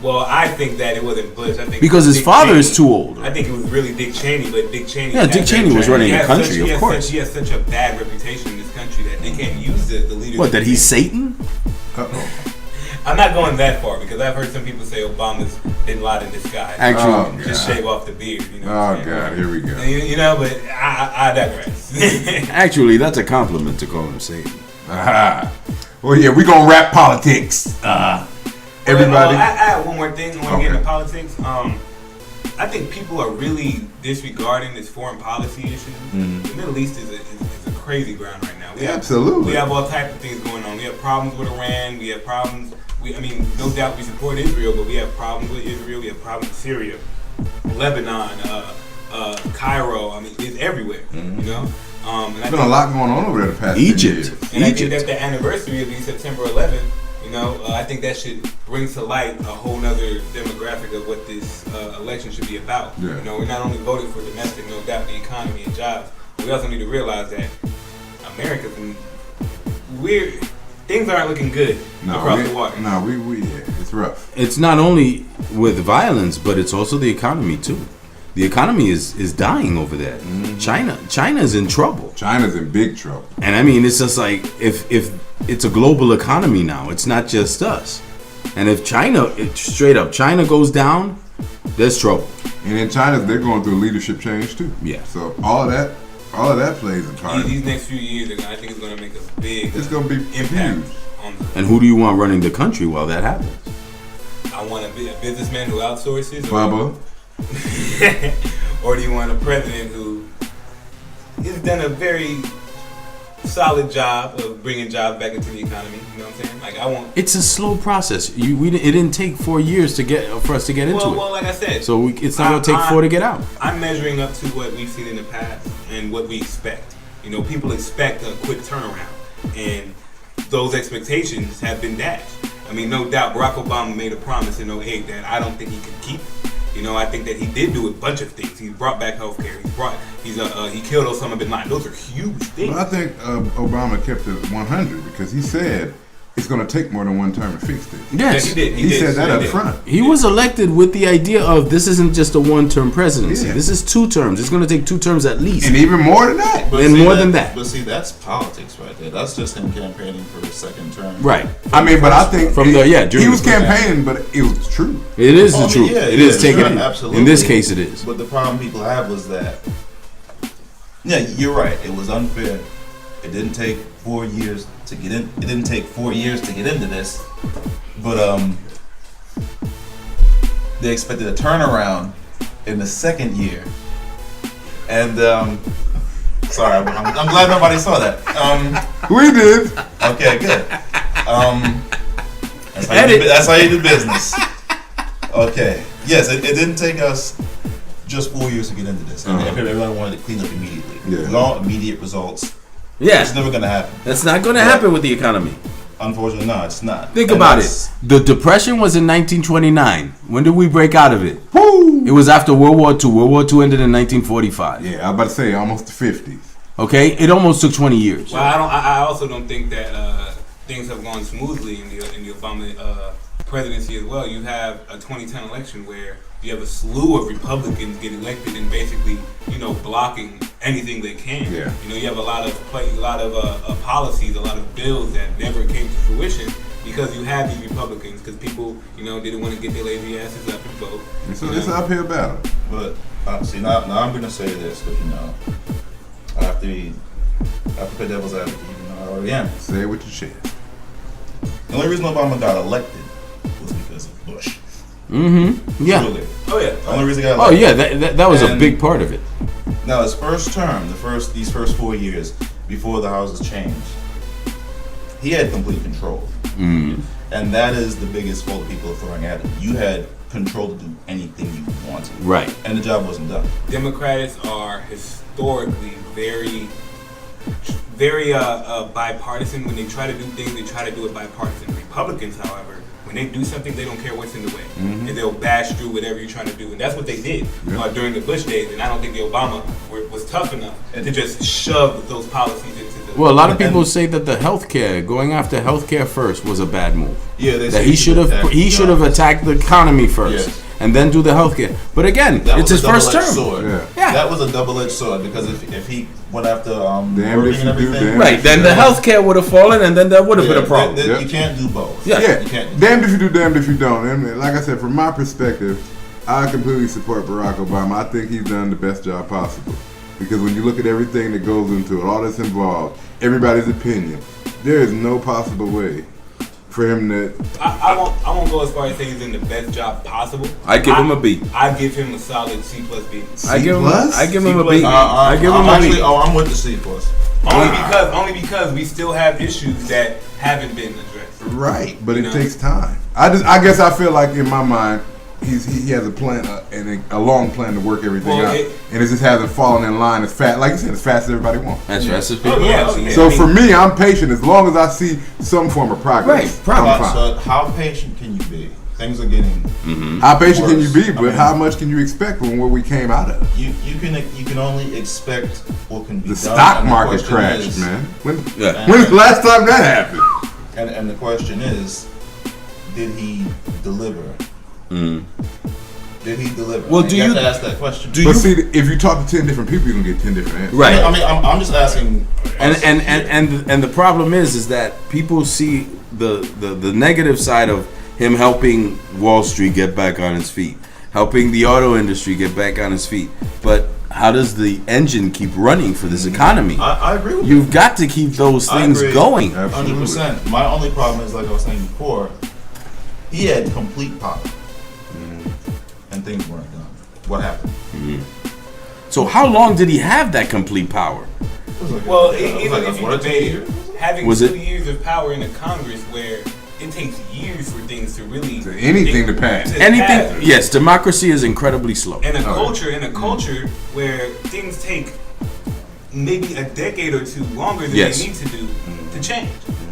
Well, I think that it wasn't Bush. I think Because his Dick father Cheney. is too old. I think it was really Dick Cheney, but Dick Cheney... Yeah, Dick Cheney was running the country, of course. He has such a bad reputation in this country that they can't use the leader... What, that he's Satan? Uh-oh. I'm not going that far because I've heard some people say Obama's Bin Laden in disguise. Actually, just shave off the beard. Oh, God, here we go. But I digress. Actually, that's a compliment to call him Satan. Aha. Well, yeah, we're going to wrap politics. Everybody. I add one more thing when we get into politics. I think people are really disregarding this foreign policy issue. The Middle East is a crazy ground right now. Absolutely. We have all types of things going on. We have problems with Iran. We have problems. No doubt we support Israel, but we have problems with Israel. We have problems with Syria, Lebanon, Cairo. It's everywhere. And There's been a lot going on over there the past Egypt. 10 years. And I think that the anniversary of September 11th, I think that should bring to light a whole nother demographic of what this election should be about. Yeah. We're not only voting for domestic, no doubt, the economy and jobs, but we also need to realize that America's things aren't looking good across the water. No, it's rough. It's not only with violence, but it's also the economy too. The economy is dying over there. China's in trouble. China's in big trouble. And it's just like if it's a global economy now, it's not just us. And if China goes down, there's trouble. And in China, they're going through leadership change too. Yeah. So all of that plays a part. These next few years, I think it's going to make a big It's going to be impact huge. on And who do you want running the country while that happens? I want a businessman who outsources? Bubba. Or do you want a president who has done a very solid job of bringing jobs back into the economy? You know what I'm saying? Like I want. It's a slow process. It didn't take 4 years for us to get into it. Well, like I said, so it's not going to take 4 to get out. I'm measuring up to what we've seen in the past and what we expect. You know, people expect a quick turnaround, and those expectations have been dashed. I mean, no doubt, Barack Obama made a promise in 2008 that I don't think he could keep. You know, I think that he did do a bunch of things. He brought back healthcare. He killed Osama bin Laden. Those are huge things. Well, I think Obama kept it 100 because he said it's going to take more than one term to fix this. Yes, he did. He said that up front. He was elected with the idea of this isn't just a one-term presidency. Yeah. This is 2 terms. It's going to take 2 terms at least. And even more than that. But And see, more than that. But see, that's politics right there. That's just him campaigning for his second term. Right. I mean, but I think From the- yeah, during he was the- campaigning, but it was true. It is Oh, I the mean, truth. yeah, It is taken. sure, absolutely. In this case, it is. But the problem people have was that, yeah, you're right. It was unfair. It didn't take 4 years to get in. It didn't take 4 years to get into this, but they expected a turnaround in the second year, and sorry, I'm glad nobody saw that. We did. Okay, good. That's how you do business. Okay. Yes, it didn't take us just 4 years to get into this. And everyone wanted to clean up immediately. Yeah. We want immediate results. Yeah. It's never going to happen. That's not going to happen with the economy. Unfortunately, no, it's not. Think And about that's- it. The Depression was in 1929. When did we break out of it? Woo! It was after World War II. World War II ended in 1945. Yeah, I was about to say almost the 50s. Okay? It almost took 20 years. Well, I also don't think that things have gone smoothly in the Obama presidency as well. You have a 2010 election where you have a slew of Republicans get elected and basically, you know, blocking anything they can. Yeah. You know, you have a lot of policies, a lot of bills that never came to fruition because you have these Republicans, because people, you know, didn't want to get their lazy asses up and vote. So it's an uphill battle. But see, now I'm going to say this, because you know, I have to play devil's advocate, even though I already am. Say it with your chest. The only reason Obama got elected was because of Bush. Mm-hmm. Yeah. Truly. Oh yeah. The only reason he got Oh, elected. yeah. That was a And- big part of it. Now, his first term, these first 4 years before the houses changed, he had complete control. Mm. And that is the biggest fault people are throwing at him. You had control to do anything you wanted. Right. And the job wasn't done. Democrats are historically very bipartisan. When they try to do things, they try to do it bipartisan. Republicans, however, when they do something, they don't care what's in the way, and they'll bash through whatever you're trying to do, and that's what they did during the Bush days. And I don't think the Obama was tough enough to just shove those policies into the. Well, a lot of people say that the healthcare, going after healthcare first, was a bad move. Yeah, they That say he should have attacked the economy first, Yes. and then do the healthcare. But again, That it's was his a first double-edged term. sword. Yeah. That was a double-edged sword, because if he went after Damn working if and you do, everything, damn Right. Then the healthcare would have fallen, and then that would have been a problem. Yeah. You can't do both. Yeah. Yeah, You can't. damned if you do, damned if you don't. And like I said, from my perspective, I completely support Barack Obama. I think he's done the best job possible. Because when you look at everything that goes into it, all that's involved, everybody's opinion, there is no possible way for him to. I won't go as far as say he's in the best job possible. I give him a B. I give him a solid C plus B. I give him a C+? B. I give him I'm a actually, B. I'm with the C plus. Only because we still have issues that haven't been addressed. Right, but You it know? takes time. I guess I feel like in my mind, he has a plan and a long plan to work everything Well, out, and it just hasn't fallen in line as fast. Like you said, as fast as everybody wants. That's Yeah. just as Oh, people. yeah. want. So I mean- for me, I'm patient as long as I see some form of progress. Right, I'm fine. So how patient can you be? Things are getting. How patient can you be, Worse. but I mean- how much can you expect from what we came out of? You can only expect what can be The done. stock and the market question crashed, is- man. When's Yeah. the last time that happened? And the question is, did he deliver? Did he deliver? Well, I mean, do you have you- to ask that question? do But you- see, if you talk to 10 different people, you're gonna get 10 different answers. Right. I mean, I'm just asking. And the problem is that people see the negative side of him helping Wall Street get back on its feet, helping the auto industry get back on its feet. But how does the engine keep running for this economy? I agree with you. You've got to keep those I things agree. going. Absolutely. 100%. My only problem is, like I was saying before, He had complete power, and things weren't done. What happened? So how long did he have that complete power? Well, even if you debate having Was 2 it- years of power in a Congress where it takes years for things to really anything to pass. Anything? Yes, democracy is incredibly slow. And a culture where things take maybe a decade or two longer than Yes. they need to do to change.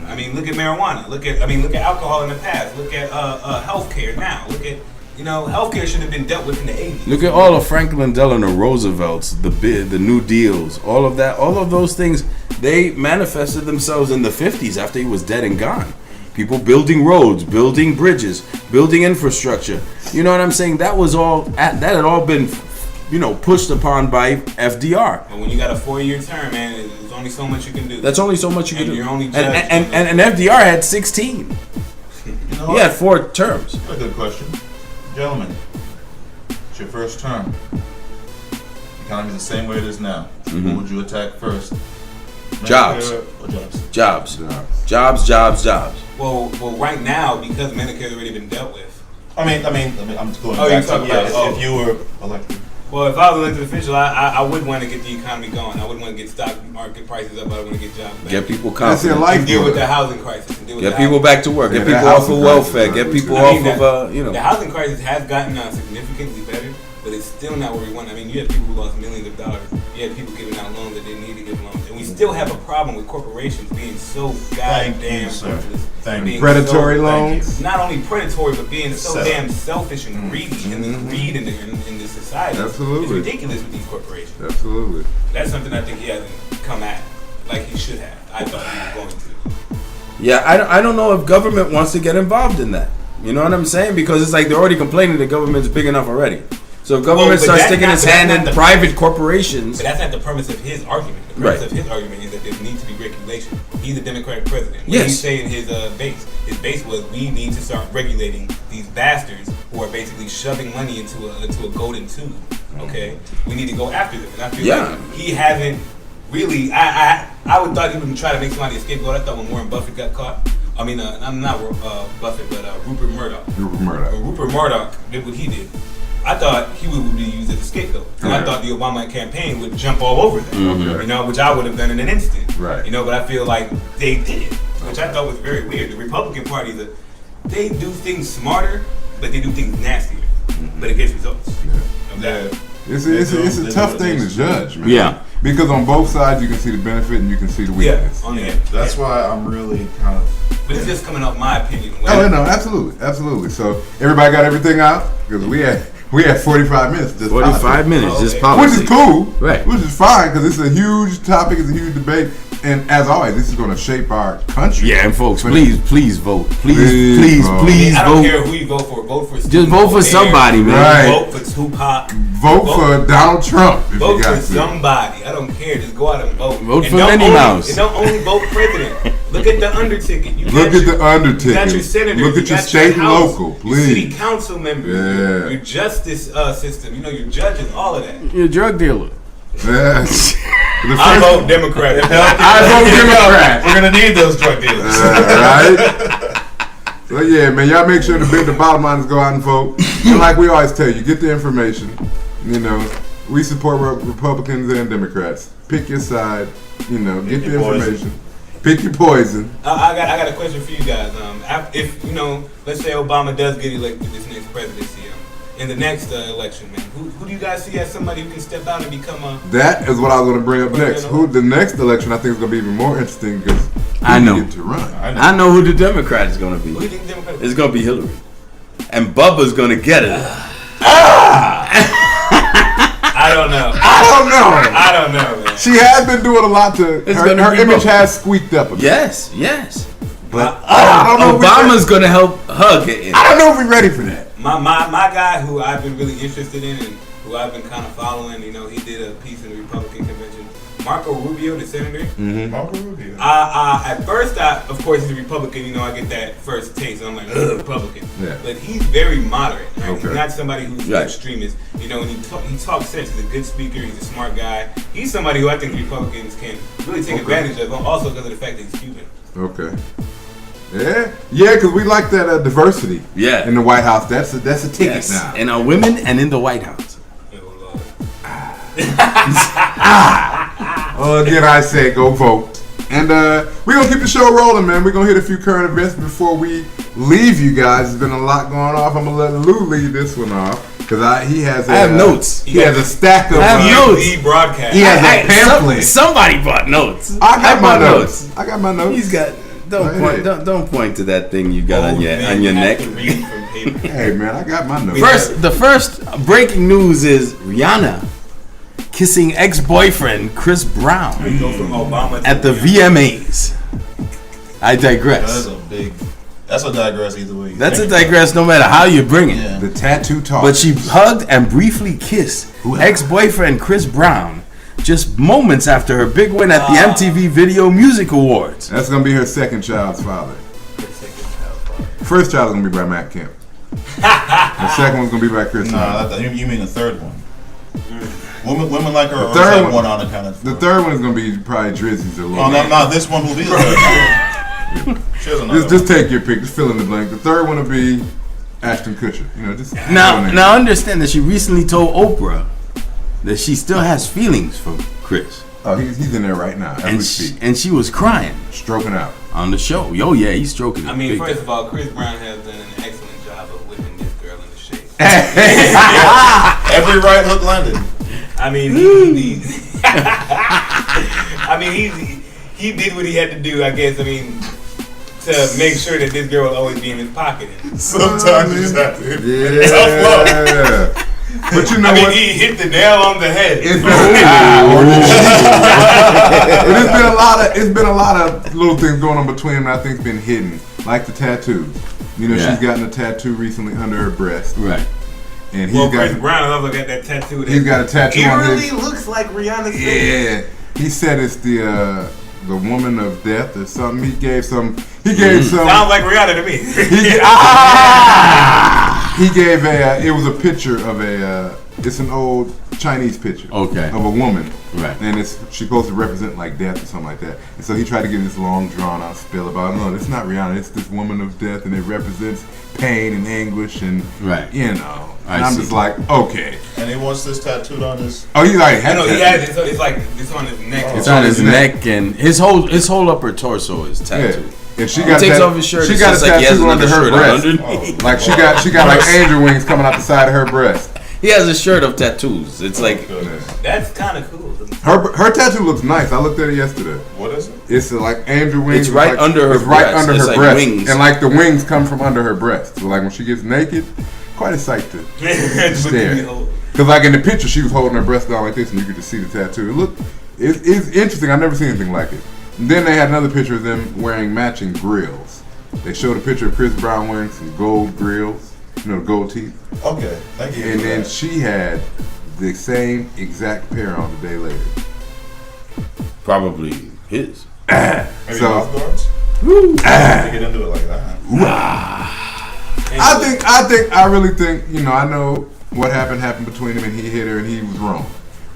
I mean, look at marijuana. Look at alcohol in the past. Look at healthcare now. Look at healthcare should have been dealt with in the 80s. Look at all of Franklin Delano Roosevelt's, the New Deals, all of that, all of those things. They manifested themselves in the 50s after he was dead and gone. People building roads, building bridges, building infrastructure. You know what I'm saying? That had all been, pushed upon by FDR. But when you got a 4-year term, man, there's only so much you can do. That's only so much you can do. You're only and FDR had 16. You know He had 4 terms. That's a good question. Gentlemen, it's your first term. The economy's the same way it is now. What would you attack first? Jobs. Medicare or jobs? Jobs. Well, right now, because Medicare's already been dealt with. I mean, I'm just going Oh, back you're talking to about- if you were elected. Well, if I was elected official, I would want to get the economy going. I would want to get stock market prices up. I would want to get jobs back. Get people That's your confident. life. And deal with the housing crisis. And deal with Get the people housing back to work. Get Yeah, people that off of housing welfare. crisis, Get people I mean, off of The housing crisis has gotten significantly better, but it's still not where we want. I mean, you have people who lost millions of dollars. You have people giving out loans that they need to give loans, and we still have a problem with corporations being so Thank goddamn you, sir. ruthless. Thank Being you. Predatory so- loans. Not only predatory, but being so Set up. damn selfish and greedy, and this greed in the society. Absolutely. It's ridiculous with these corporations. Absolutely. That's something I think he hasn't come at like he should have. I thought he was going to. Yeah, I don't know if government wants to get involved in that. You know what I'm saying? Because it's like they're already complaining the government's big enough already. So if government but starts that's sticking not- its but that's hand not in the- private corporations. But that's not the premise of his argument. The premise Right. of his argument is that there needs to be regulation. He's a Democratic president. What Yes. he's saying his base was we need to start regulating these bastards who are basically shoving money into a golden tube. Okay, we need to go after them. And I feel Yeah. like he hasn't really. I would thought he would try to make somebody a scapegoat. I thought when Warren Buffett got caught. I mean, I'm not Buffett, but Rupert Murdoch. When Rupert Murdoch did what he did, I thought he would be used as a scapegoat. And I thought the Obama campaign would jump all over that, you know, which I would have done in an instant. Right. You know, but I feel like they did, which I thought was very weird. The Republican Party, they do things smarter, but they do things nastier, but it gets results. Yeah. It's a tough thing to judge, man. Yeah. Because on both sides you can see the benefit and you can see the Yeah, weakness. on the Yeah, end. that's why I'm really kind of. But it's just coming off my opinion. Oh no, absolutely. So everybody got everything out because we had 45 minutes. Just 45 minutes, just Okay. politics. Which is cool, Right. Which is fine because it's a huge topic, it's a huge debate, and as always, this is going to shape our country. Yeah, and folks, But- please vote. Please vote. I don't vote. care who you vote for. Vote for Just vote for somebody, man. Right. Vote for Tupac. Vote for Donald Trump if Vote you for got to. somebody. I don't care. Just go out and vote. Vote And for don't Minnie only- Mouse. And don't only vote president. Look at the underticket. You Look got at the underticket. You got your senators. Look you at your got state and House, local, your city please. council members. Yeah. Your justice system. You know, your judges. All of that. You're a drug dealer. Yes. The I first- vote Democrat. I vote Democrat. We're gonna need those drug dealers. Right? So yeah, man, y'all make sure the bottom line is go out and vote. And like we always tell you, get the information. You know, we support Republicans and Democrats. Pick your side. You know, get the your poison. information. Pick your poison. I got a question for you guys. If you know, let's say Obama does get elected this next presidency, in the next election, man, who do you guys see as somebody who can step out and become a? That is what I was going to bring up next. Who the next election I think is going to be even more interesting because I know. get to run. I know who the Democrat is going to Who do be. you think Democrat? It's going to be Hillary. And Bubba's going to get it. I don't know. I I don't know, man. She has been doing a lot to. It's Her, gonna her be image both. has squeaked up a bit. Yes. But I don't know if we Obama's going to help her get in. I don't know if we're ready for that. My guy who I've been really interested in and who I've been kind of following, you know, he did a piece in the Republican convention. Marco Rubio, the senator. Marco Rubio. At first, of course, he's a Republican. You know, I get that first taste, and I'm like, ugh, Republican. Yeah. But he's very moderate. Right? Okay. He's not somebody who's Right. extremist. You know, and he talks sense. He's a good speaker. He's a smart guy. He's somebody who I think Republicans can really take advantage of. Also because of the fact that he's Cuban. Okay. Yeah, because we like that diversity. Yeah. In the White House, that's a ticket Yes. now. And our women and in the White House. Again, I say go vote. And we're going to keep the show rolling, man. We're going to hit a few current events before we leave you guys. There's been a lot going off. I'm going to let Lou lead this one off. Because he has I have notes. He has a stack of notes. Broadcast. He has a pamphlet. Somebody brought notes. I got my notes. I got my notes. He's got. Don't point to that thing you got on your neck. Hey man, I got my notes. The first breaking news is Rihanna kissing ex-boyfriend Chris Brown at the VMAs. I digress. That's a digress either way. That's a digress no matter how you bring it. Yeah. The tattoo talk. But she hugged and briefly kissed ex-boyfriend Chris Brown just moments after her big win at the MTV Video Music Awards. That's gonna be her second child's father. First child is gonna be by Matt Kemp. The second one's gonna be by Chris. You mean the third one? Women like her. The third one on account of. The third one is gonna be probably Drizzy's or Oh no! This one will be the third. Just take your pick. Just fill in the blank. The third one will be Ashton Kutcher. Now understand that she recently told Oprah that she still has feelings for Chris. Oh, he's in there right now as we speak. And she was crying, stroking out on the show. Yo, yeah, he's stroking. I mean, first of all, Chris Brown has done an excellent job of whipping this girl in the shape. Every right hook landed. I mean, he did what he had to do. I guess. I mean, to make sure that this girl will always be in his pocket. Sometimes you just have to hit But you know what? He hit the nail on the head. It's been a lot of little things going on between them that I think's been hidden, like the tattoos. She's gotten a tattoo recently under her breast. Right. And Chris Brown, I love that tattoo. He's got a tattoo on his. It really looks like Rihanna's face. Yeah. He said it's the woman of death or something. He gave some. Sounds like Rihanna to me. He gave it was a picture of it's an old Chinese picture. Okay. Of a woman. Right. And it's she's supposed to represent like death or something like that. And so he tried to give this long drawn out spiel about, no, it's not Rihanna, it's this woman of death and it represents pain and anguish and And I'm just like, okay. And he wants this tattooed on his. Oh, he already had it. He has it. So it's like it's on his neck. It's on his neck and his whole upper torso is tattooed. Yeah. And she got takes off his shirt. She got a tattoo under her breast. Like she got like angel wings coming out the side of her breast. He has a shirt of tattoos. It's like that's kind of cool. Her tattoo looks nice. I looked at it yesterday. What is it? It's like angel wings. It's right under her breast. Right under her like breast. Wings. And like the wings come from under her breast. So like when she gets naked, quite a sight to stare. Because like in the picture, she was holding her breast down like this, and you could just see the tattoo. It's interesting. I've never seen anything like it. And then they had another picture of them wearing matching grills. They showed a picture of Chris Brown wearing some gold grills, the gold teeth. Okay, thank you. And then she had the same exact pair on the day later. Probably his. Maybe mouth guards? To get into it like that. I really think, I know what happened between him and he hit her and he was wrong.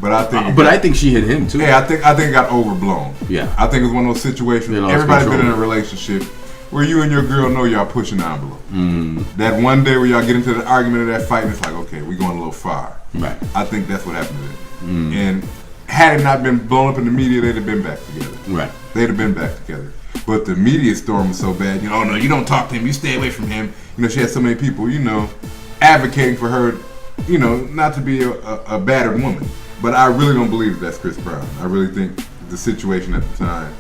But I think she hit him too. Yeah, I think it got overblown. Yeah. I think it's one of those situations everybody's been in a relationship where you and your girl know y'all pushing the envelope. That one day where y'all get into the argument of that fight and it's like, okay, we going a little far. Right. I think that's what happened to them. And had it not been blown up in the media, they'd have been back together. Right. They'd have been back together. But the media storm was so bad, oh no, you don't talk to him, you stay away from him. She had so many people, advocating for her, not to be a battered woman. But I really don't believe that's Chris Brown. I really think the situation at the time,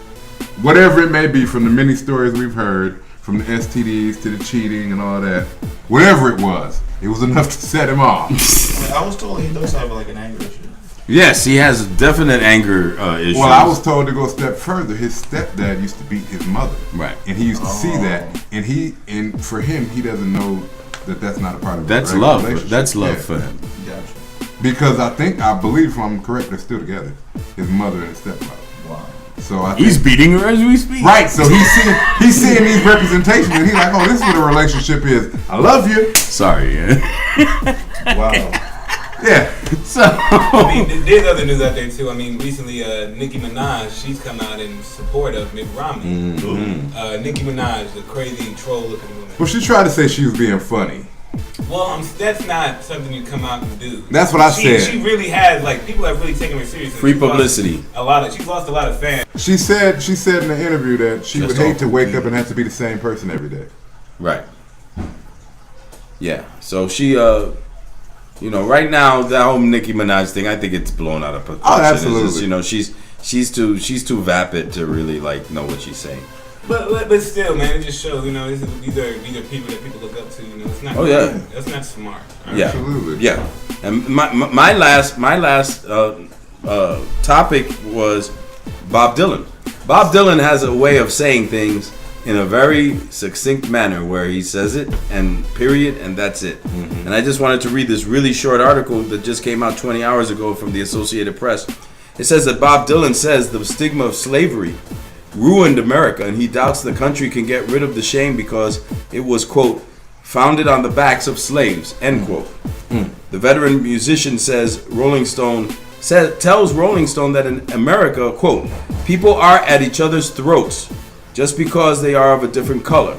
whatever it may be, from the many stories we've heard, from the STDs to the cheating and all that, whatever it was enough to set him off. I was told he does have like an anger issue. Yes, he has definite anger issues. Well, I was told to go a step further. His stepdad used to beat his mother. Right. And he used to see that. And for him, he doesn't know that that's not a part of that's love. That's love for him. Gotcha. Because I believe, if I'm correct, they're still together. His mother and his stepfather. Wow. So he's beating her as we speak. Right. So he's seeing these representations, and he's like, "Oh, this is what a relationship is. I love you." Sorry. Wow. Yeah. So I mean, there's other news out there too. I mean, recently, Nicki Minaj, she's come out in support of Mitt Romney. Nicki Minaj, the crazy troll-looking woman. Well, she tried to say she was being funny. Well, that's not something you come out and do. That's what I said. She really has, like, people have really taken her seriously. Free publicity. She's lost a lot of fans. She said in the interview that she would hate to wake up and have to be the same person every day. Right. Yeah. So she, right now that whole Nicki Minaj thing, I think it's blown out of proportion. Oh, absolutely. It's just, she's too vapid to really like know what she's saying. But still, man, it just shows, these are people that people look up to. It's not. Oh yeah. That's not smart. Right? Yeah. Absolutely. Yeah. And my last topic was Bob Dylan. Bob Dylan has a way of saying things in a very succinct manner where he says it and period and that's it. Mm-hmm. And I just wanted to read this really short article that just came out 20 hours ago from the Associated Press. It says that Bob Dylan says the stigma of slavery ruined America and he doubts the country can get rid of the shame because it was, quote, founded on the backs of slaves, end quote. The veteran musician tells Rolling Stone that in America, quote, people are at each other's throats just because they are of a different color,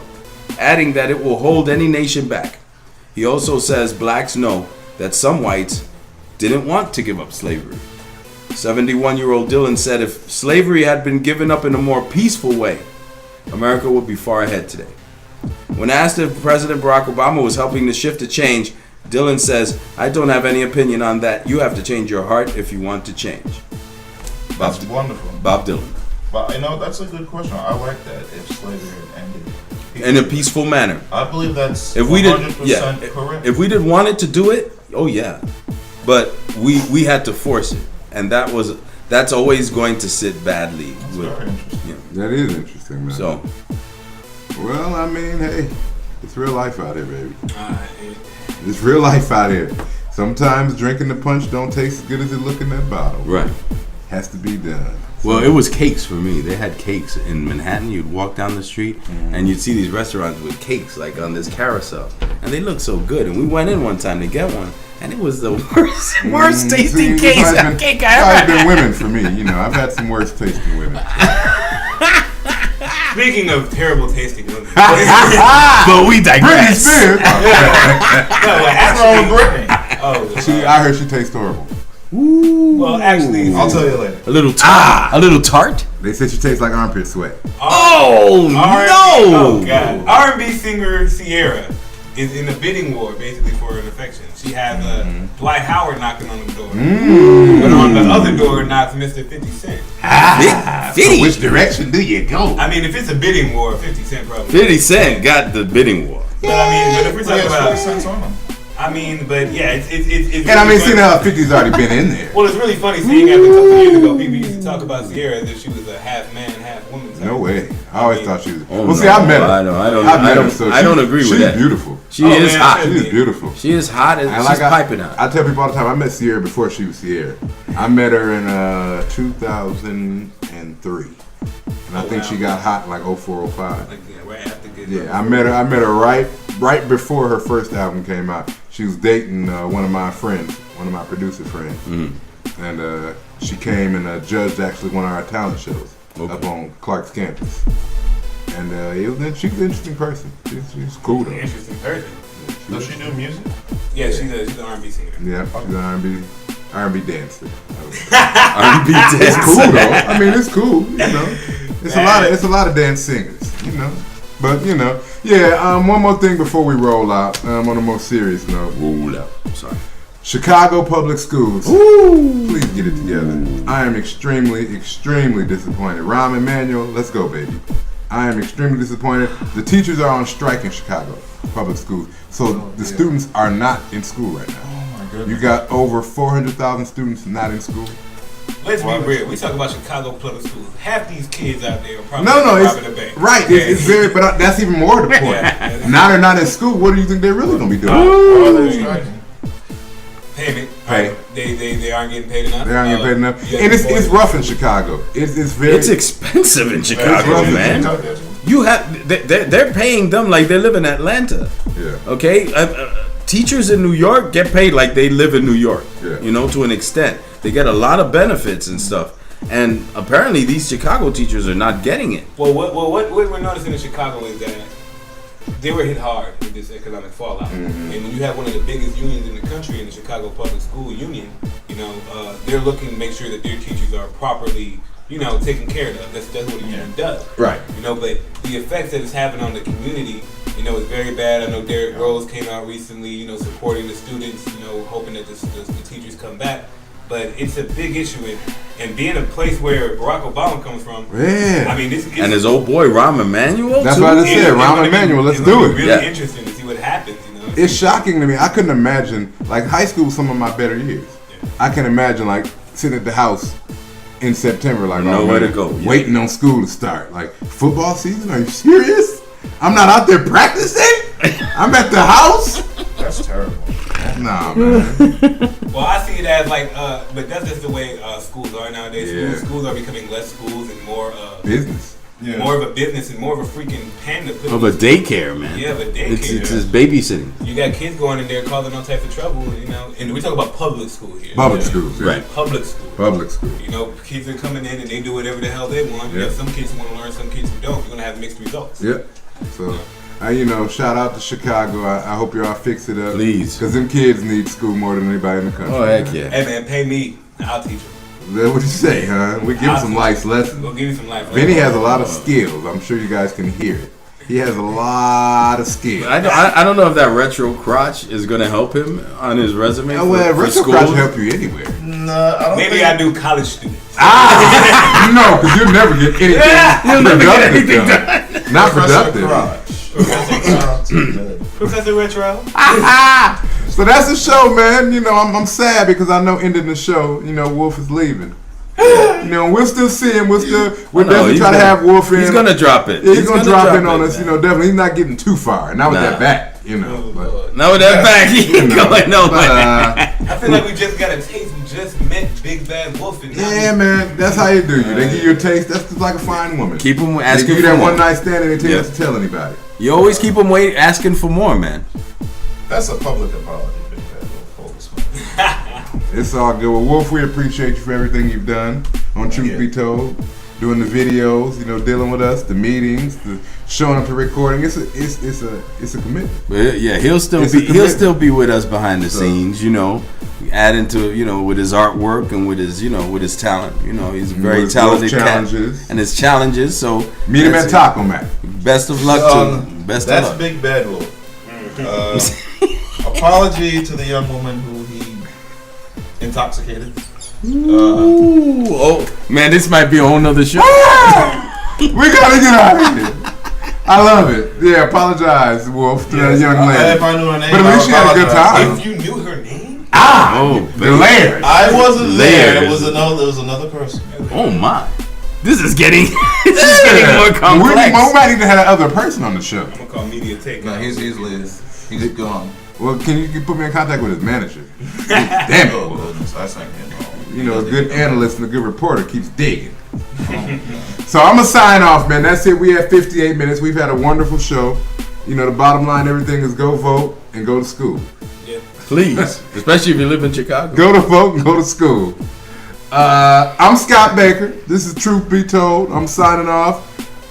adding that it will hold any nation back. He also says blacks know that some whites didn't want to give up slavery. 71-year-old Dylan said if slavery had been given up in a more peaceful way, America would be far ahead today. When asked if President Barack Obama was helping the shift to change, Dylan says, I don't have any opinion on that. You have to change your heart if you want to change. That's wonderful. Bob Dylan. But that's a good question. I like that. If slavery had ended in a peaceful manner, I believe that's if 100% correct. If we did wanted to do it, oh yeah, but we had to force it, and that's always going to sit badly. Very interesting. That is interesting, man. So, well, I mean, hey, it's real life out here, baby. It's real life out here. Sometimes drinking the punch don't taste as good as it look in that bottle. Right. Has to be done. Well, it was cakes for me. They had cakes in Manhattan. You'd walk down the street and you'd see these restaurants with cakes like on this carousel, and they looked so good. And we went in one time to get one, and it was the worst tasting cake I ever had. It's been women for me. I've had some worse tasting women. Speaking of terrible tasting women, but we digress. Britney Spears. What's wrong with Britney? I heard she tastes horrible. Ooh. Well, actually, I'll tell you later. A little tart. A little tart. They said she tastes like armpit sweat. Oh no! Oh god! R&B singer Sierra is in a bidding war, basically for an affection. She has Dwight Howard knocking on the door, but on the other door knocks Mr. 50 Cent. So which direction do you go? I mean, if it's a bidding war, 50 Cent probably. 50 Cent got the bidding war. But if we're talking about 50 cents on them. but yeah, it's and I mean, seeing how 50's already been in there. Well, it's really funny seeing as a couple years ago, people used to talk about Sierra as if she was a half man, half woman type. No way. I always thought she was. I met her. I don't agree with that. She's beautiful. She is hot. She is beautiful. She is hot and she's piping hot. I tell people all the time, I met Sierra before she was Sierra. I met her in 2003. And I think she got hot in like 04, 05. Like, right after I met her right before her first album came out. She was dating one of my friends, one of my producer friends. Mm-hmm. And she came and judged actually one of our talent shows up on Clark's campus. And she was an interesting person. She's cool though. Interesting person. Does she do music? Yeah, she's an R&B singer. Yeah, she's an R&B dancer. R&B dancer. It's cool though. I mean, it's cool. It's a lot of dance singers. But one more thing before we roll out. On a more serious note. Roll out. Sorry. Chicago Public Schools. Please get it together. I am extremely, extremely disappointed. Rahm Emanuel, let's go, baby. I am extremely disappointed. The teachers are on strike in Chicago Public Schools. So the students are not in school right now. Oh my goodness. You got over 400,000 students not in school. Let's be real. We talk about Chicago public schools. Half these kids out there are probably robbing the bank. Right. It's very, but that's even more to the point. Now they're not in school. What do you think they're really going to be doing? Payment. Pay. They aren't getting paid enough. They aren't getting paid enough. And it's rough in Chicago. It's expensive in Chicago, man. You have they're paying them like they live in Atlanta. Yeah. Okay. teachers in New York get paid like they live in New York. Yeah. You know, to an extent, they get a lot of benefits and stuff. And apparently, these Chicago teachers are not getting it. Well, what we're noticing in Chicago is that they were hit hard with this economic fallout. And when you have one of the biggest unions in the country, in the Chicago Public School Union, you know, they're looking to make sure that their teachers are properly, you know, taken care of. That's what a union does. Right. You know, but the effects that it's having on the community, you know, is very bad. I know Derrick Rose came out recently, you know, supporting the students, you know, hoping that the teachers come back. But it's a big issue, and being a place where Barack Obama comes from. Yeah. I mean, And his old boy Rahm Emanuel. That's too? what I just said. Rahm Emanuel. Let's do it. Really interesting to see what happens. You know, It's shocking to me. I couldn't imagine, like, high school was some of my better years. Yeah. I can imagine, like, sitting at the house in September, like, Nowhere man, to go. Yeah. waiting on school to start. Like, football season? Are you serious? I'm not out there practicing? I'm at the house? That's terrible. Nah, man. Well, I see it as like, but that's just the way schools are nowadays. Yeah. Schools are becoming less schools and more Business. more of a business and more of a freaking pen to put Of a daycare, man. Yeah, of a daycare. It's his babysitting. You got kids going in there causing all types of trouble, you know. And we talk about public school here. Public Yeah. schools, yeah. Right. Public school. Public school. You know, kids are coming in and they do whatever the hell they want. You Yeah. have some kids who want to learn, some kids who don't. You're gonna have mixed results. Yep. So, you know, shout out to Chicago. I hope y'all fix it up. Please. Because them kids need school more than anybody in the country. Oh, heck man. yeah. Hey man, pay me. I'll teach them. That's what you say, huh? We give him some life lessons. We'll give you some life. Vinny has a lot of skills. I'm sure you guys can hear it. He has a lot of skills. I don't know if that retro crotch is going to help him on his resume. Oh, well, for retro school. crotch help you anywhere. Nah, I don't Maybe think I do college students. No, because you'll never get anything You'll never get productive anything done. Not productive. Professor Retro. So that's the show, man. You know, I'm sad because I know ending the show, you know, Wolf is leaving. You know, we'll still see him. We'll definitely try to have Wolf in. He's going to drop it. Yeah, he's gonna drop in on us. You know, definitely. He's not getting too far. Not with Nah. that back. You know, but Now with that back, he ain't going nowhere. I feel like we just got a taste. We just met Big Bad Wolf. And yeah, man, that's how you do you. They give you a taste. That's just like a fine woman. Keep him They asking give you for that more. one night stand and they tell you Yeah. not to tell anybody. You always keep him asking for more, man. That's a public apology, Big Bad Wolf. Focus, man. It's all good. Well, Wolf, we appreciate you for everything you've done on Truth Be Told, doing the videos, you know, dealing with us, the meetings, the showing up to recording. It's a commitment. But yeah, he'll still It's a be commitment. with us behind the scenes, you know, adding to, you know, with his artwork and with his talent. You know, he's a very With talented those cat challenges. and his challenges. So Meet him that's at it. Taco Mat. Best of luck to him. Best of That's luck. Big Bad Wolf. Apology to the young woman who he intoxicated. Ooh, oh man, this might be a whole nother show. We gotta get out of here. I love it. Yeah, apologize, Wolf, to that young If lady. I knew her name, But at least she had a good apologize. time. If you knew her name, Oh, The layers. I wasn't there. It Layers. was another person. oh my, this is getting more We complex. might need to have that other person on the show. I'm gonna call media take. No, he's gone. Well, can you put me in contact with his manager? Damn Oh it, Wolf. goodness, I think You know, a good analyst and a good reporter keeps digging. So I'm gonna sign off, man. That's it. We have 58 minutes. We've had a wonderful show. You know, the bottom line, everything is go vote and go to school. Yeah. Please, especially if you live in Chicago. Go to vote and go to school. I'm Scott Baker. This is Truth Be Told. I'm signing off.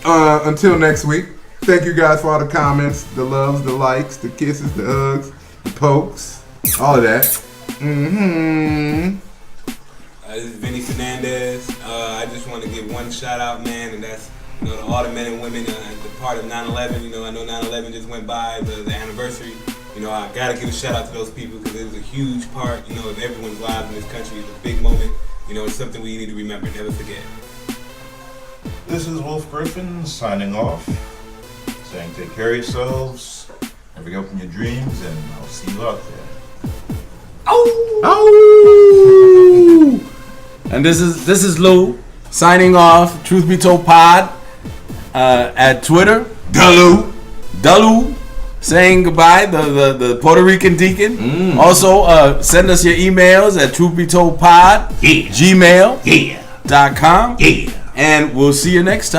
Until next week. Thank you guys for all the comments, the loves, the likes, the kisses, the hugs, the pokes, all of that. This is Vinny Fernandez. I just want to give one shout out, man, and that's, you know, to all the men and women, the part of 9/11. You know, I know 9/11 just went by, the anniversary. You know, I gotta give a shout out to those people because it was a huge part, you know, of everyone's lives in this country. It's a big moment. You know, it's something we need to remember, never forget. This is Wolf Griffin signing off, saying take care of yourselves, never give up on your dreams, and I'll see you out there. Oh! And this is Lou signing off. Truth Be Told Pod at Twitter. Dalu saying goodbye. The Puerto Rican deacon. Also send us your emails at truthbetoldpod gmail.com. And we'll see you next time.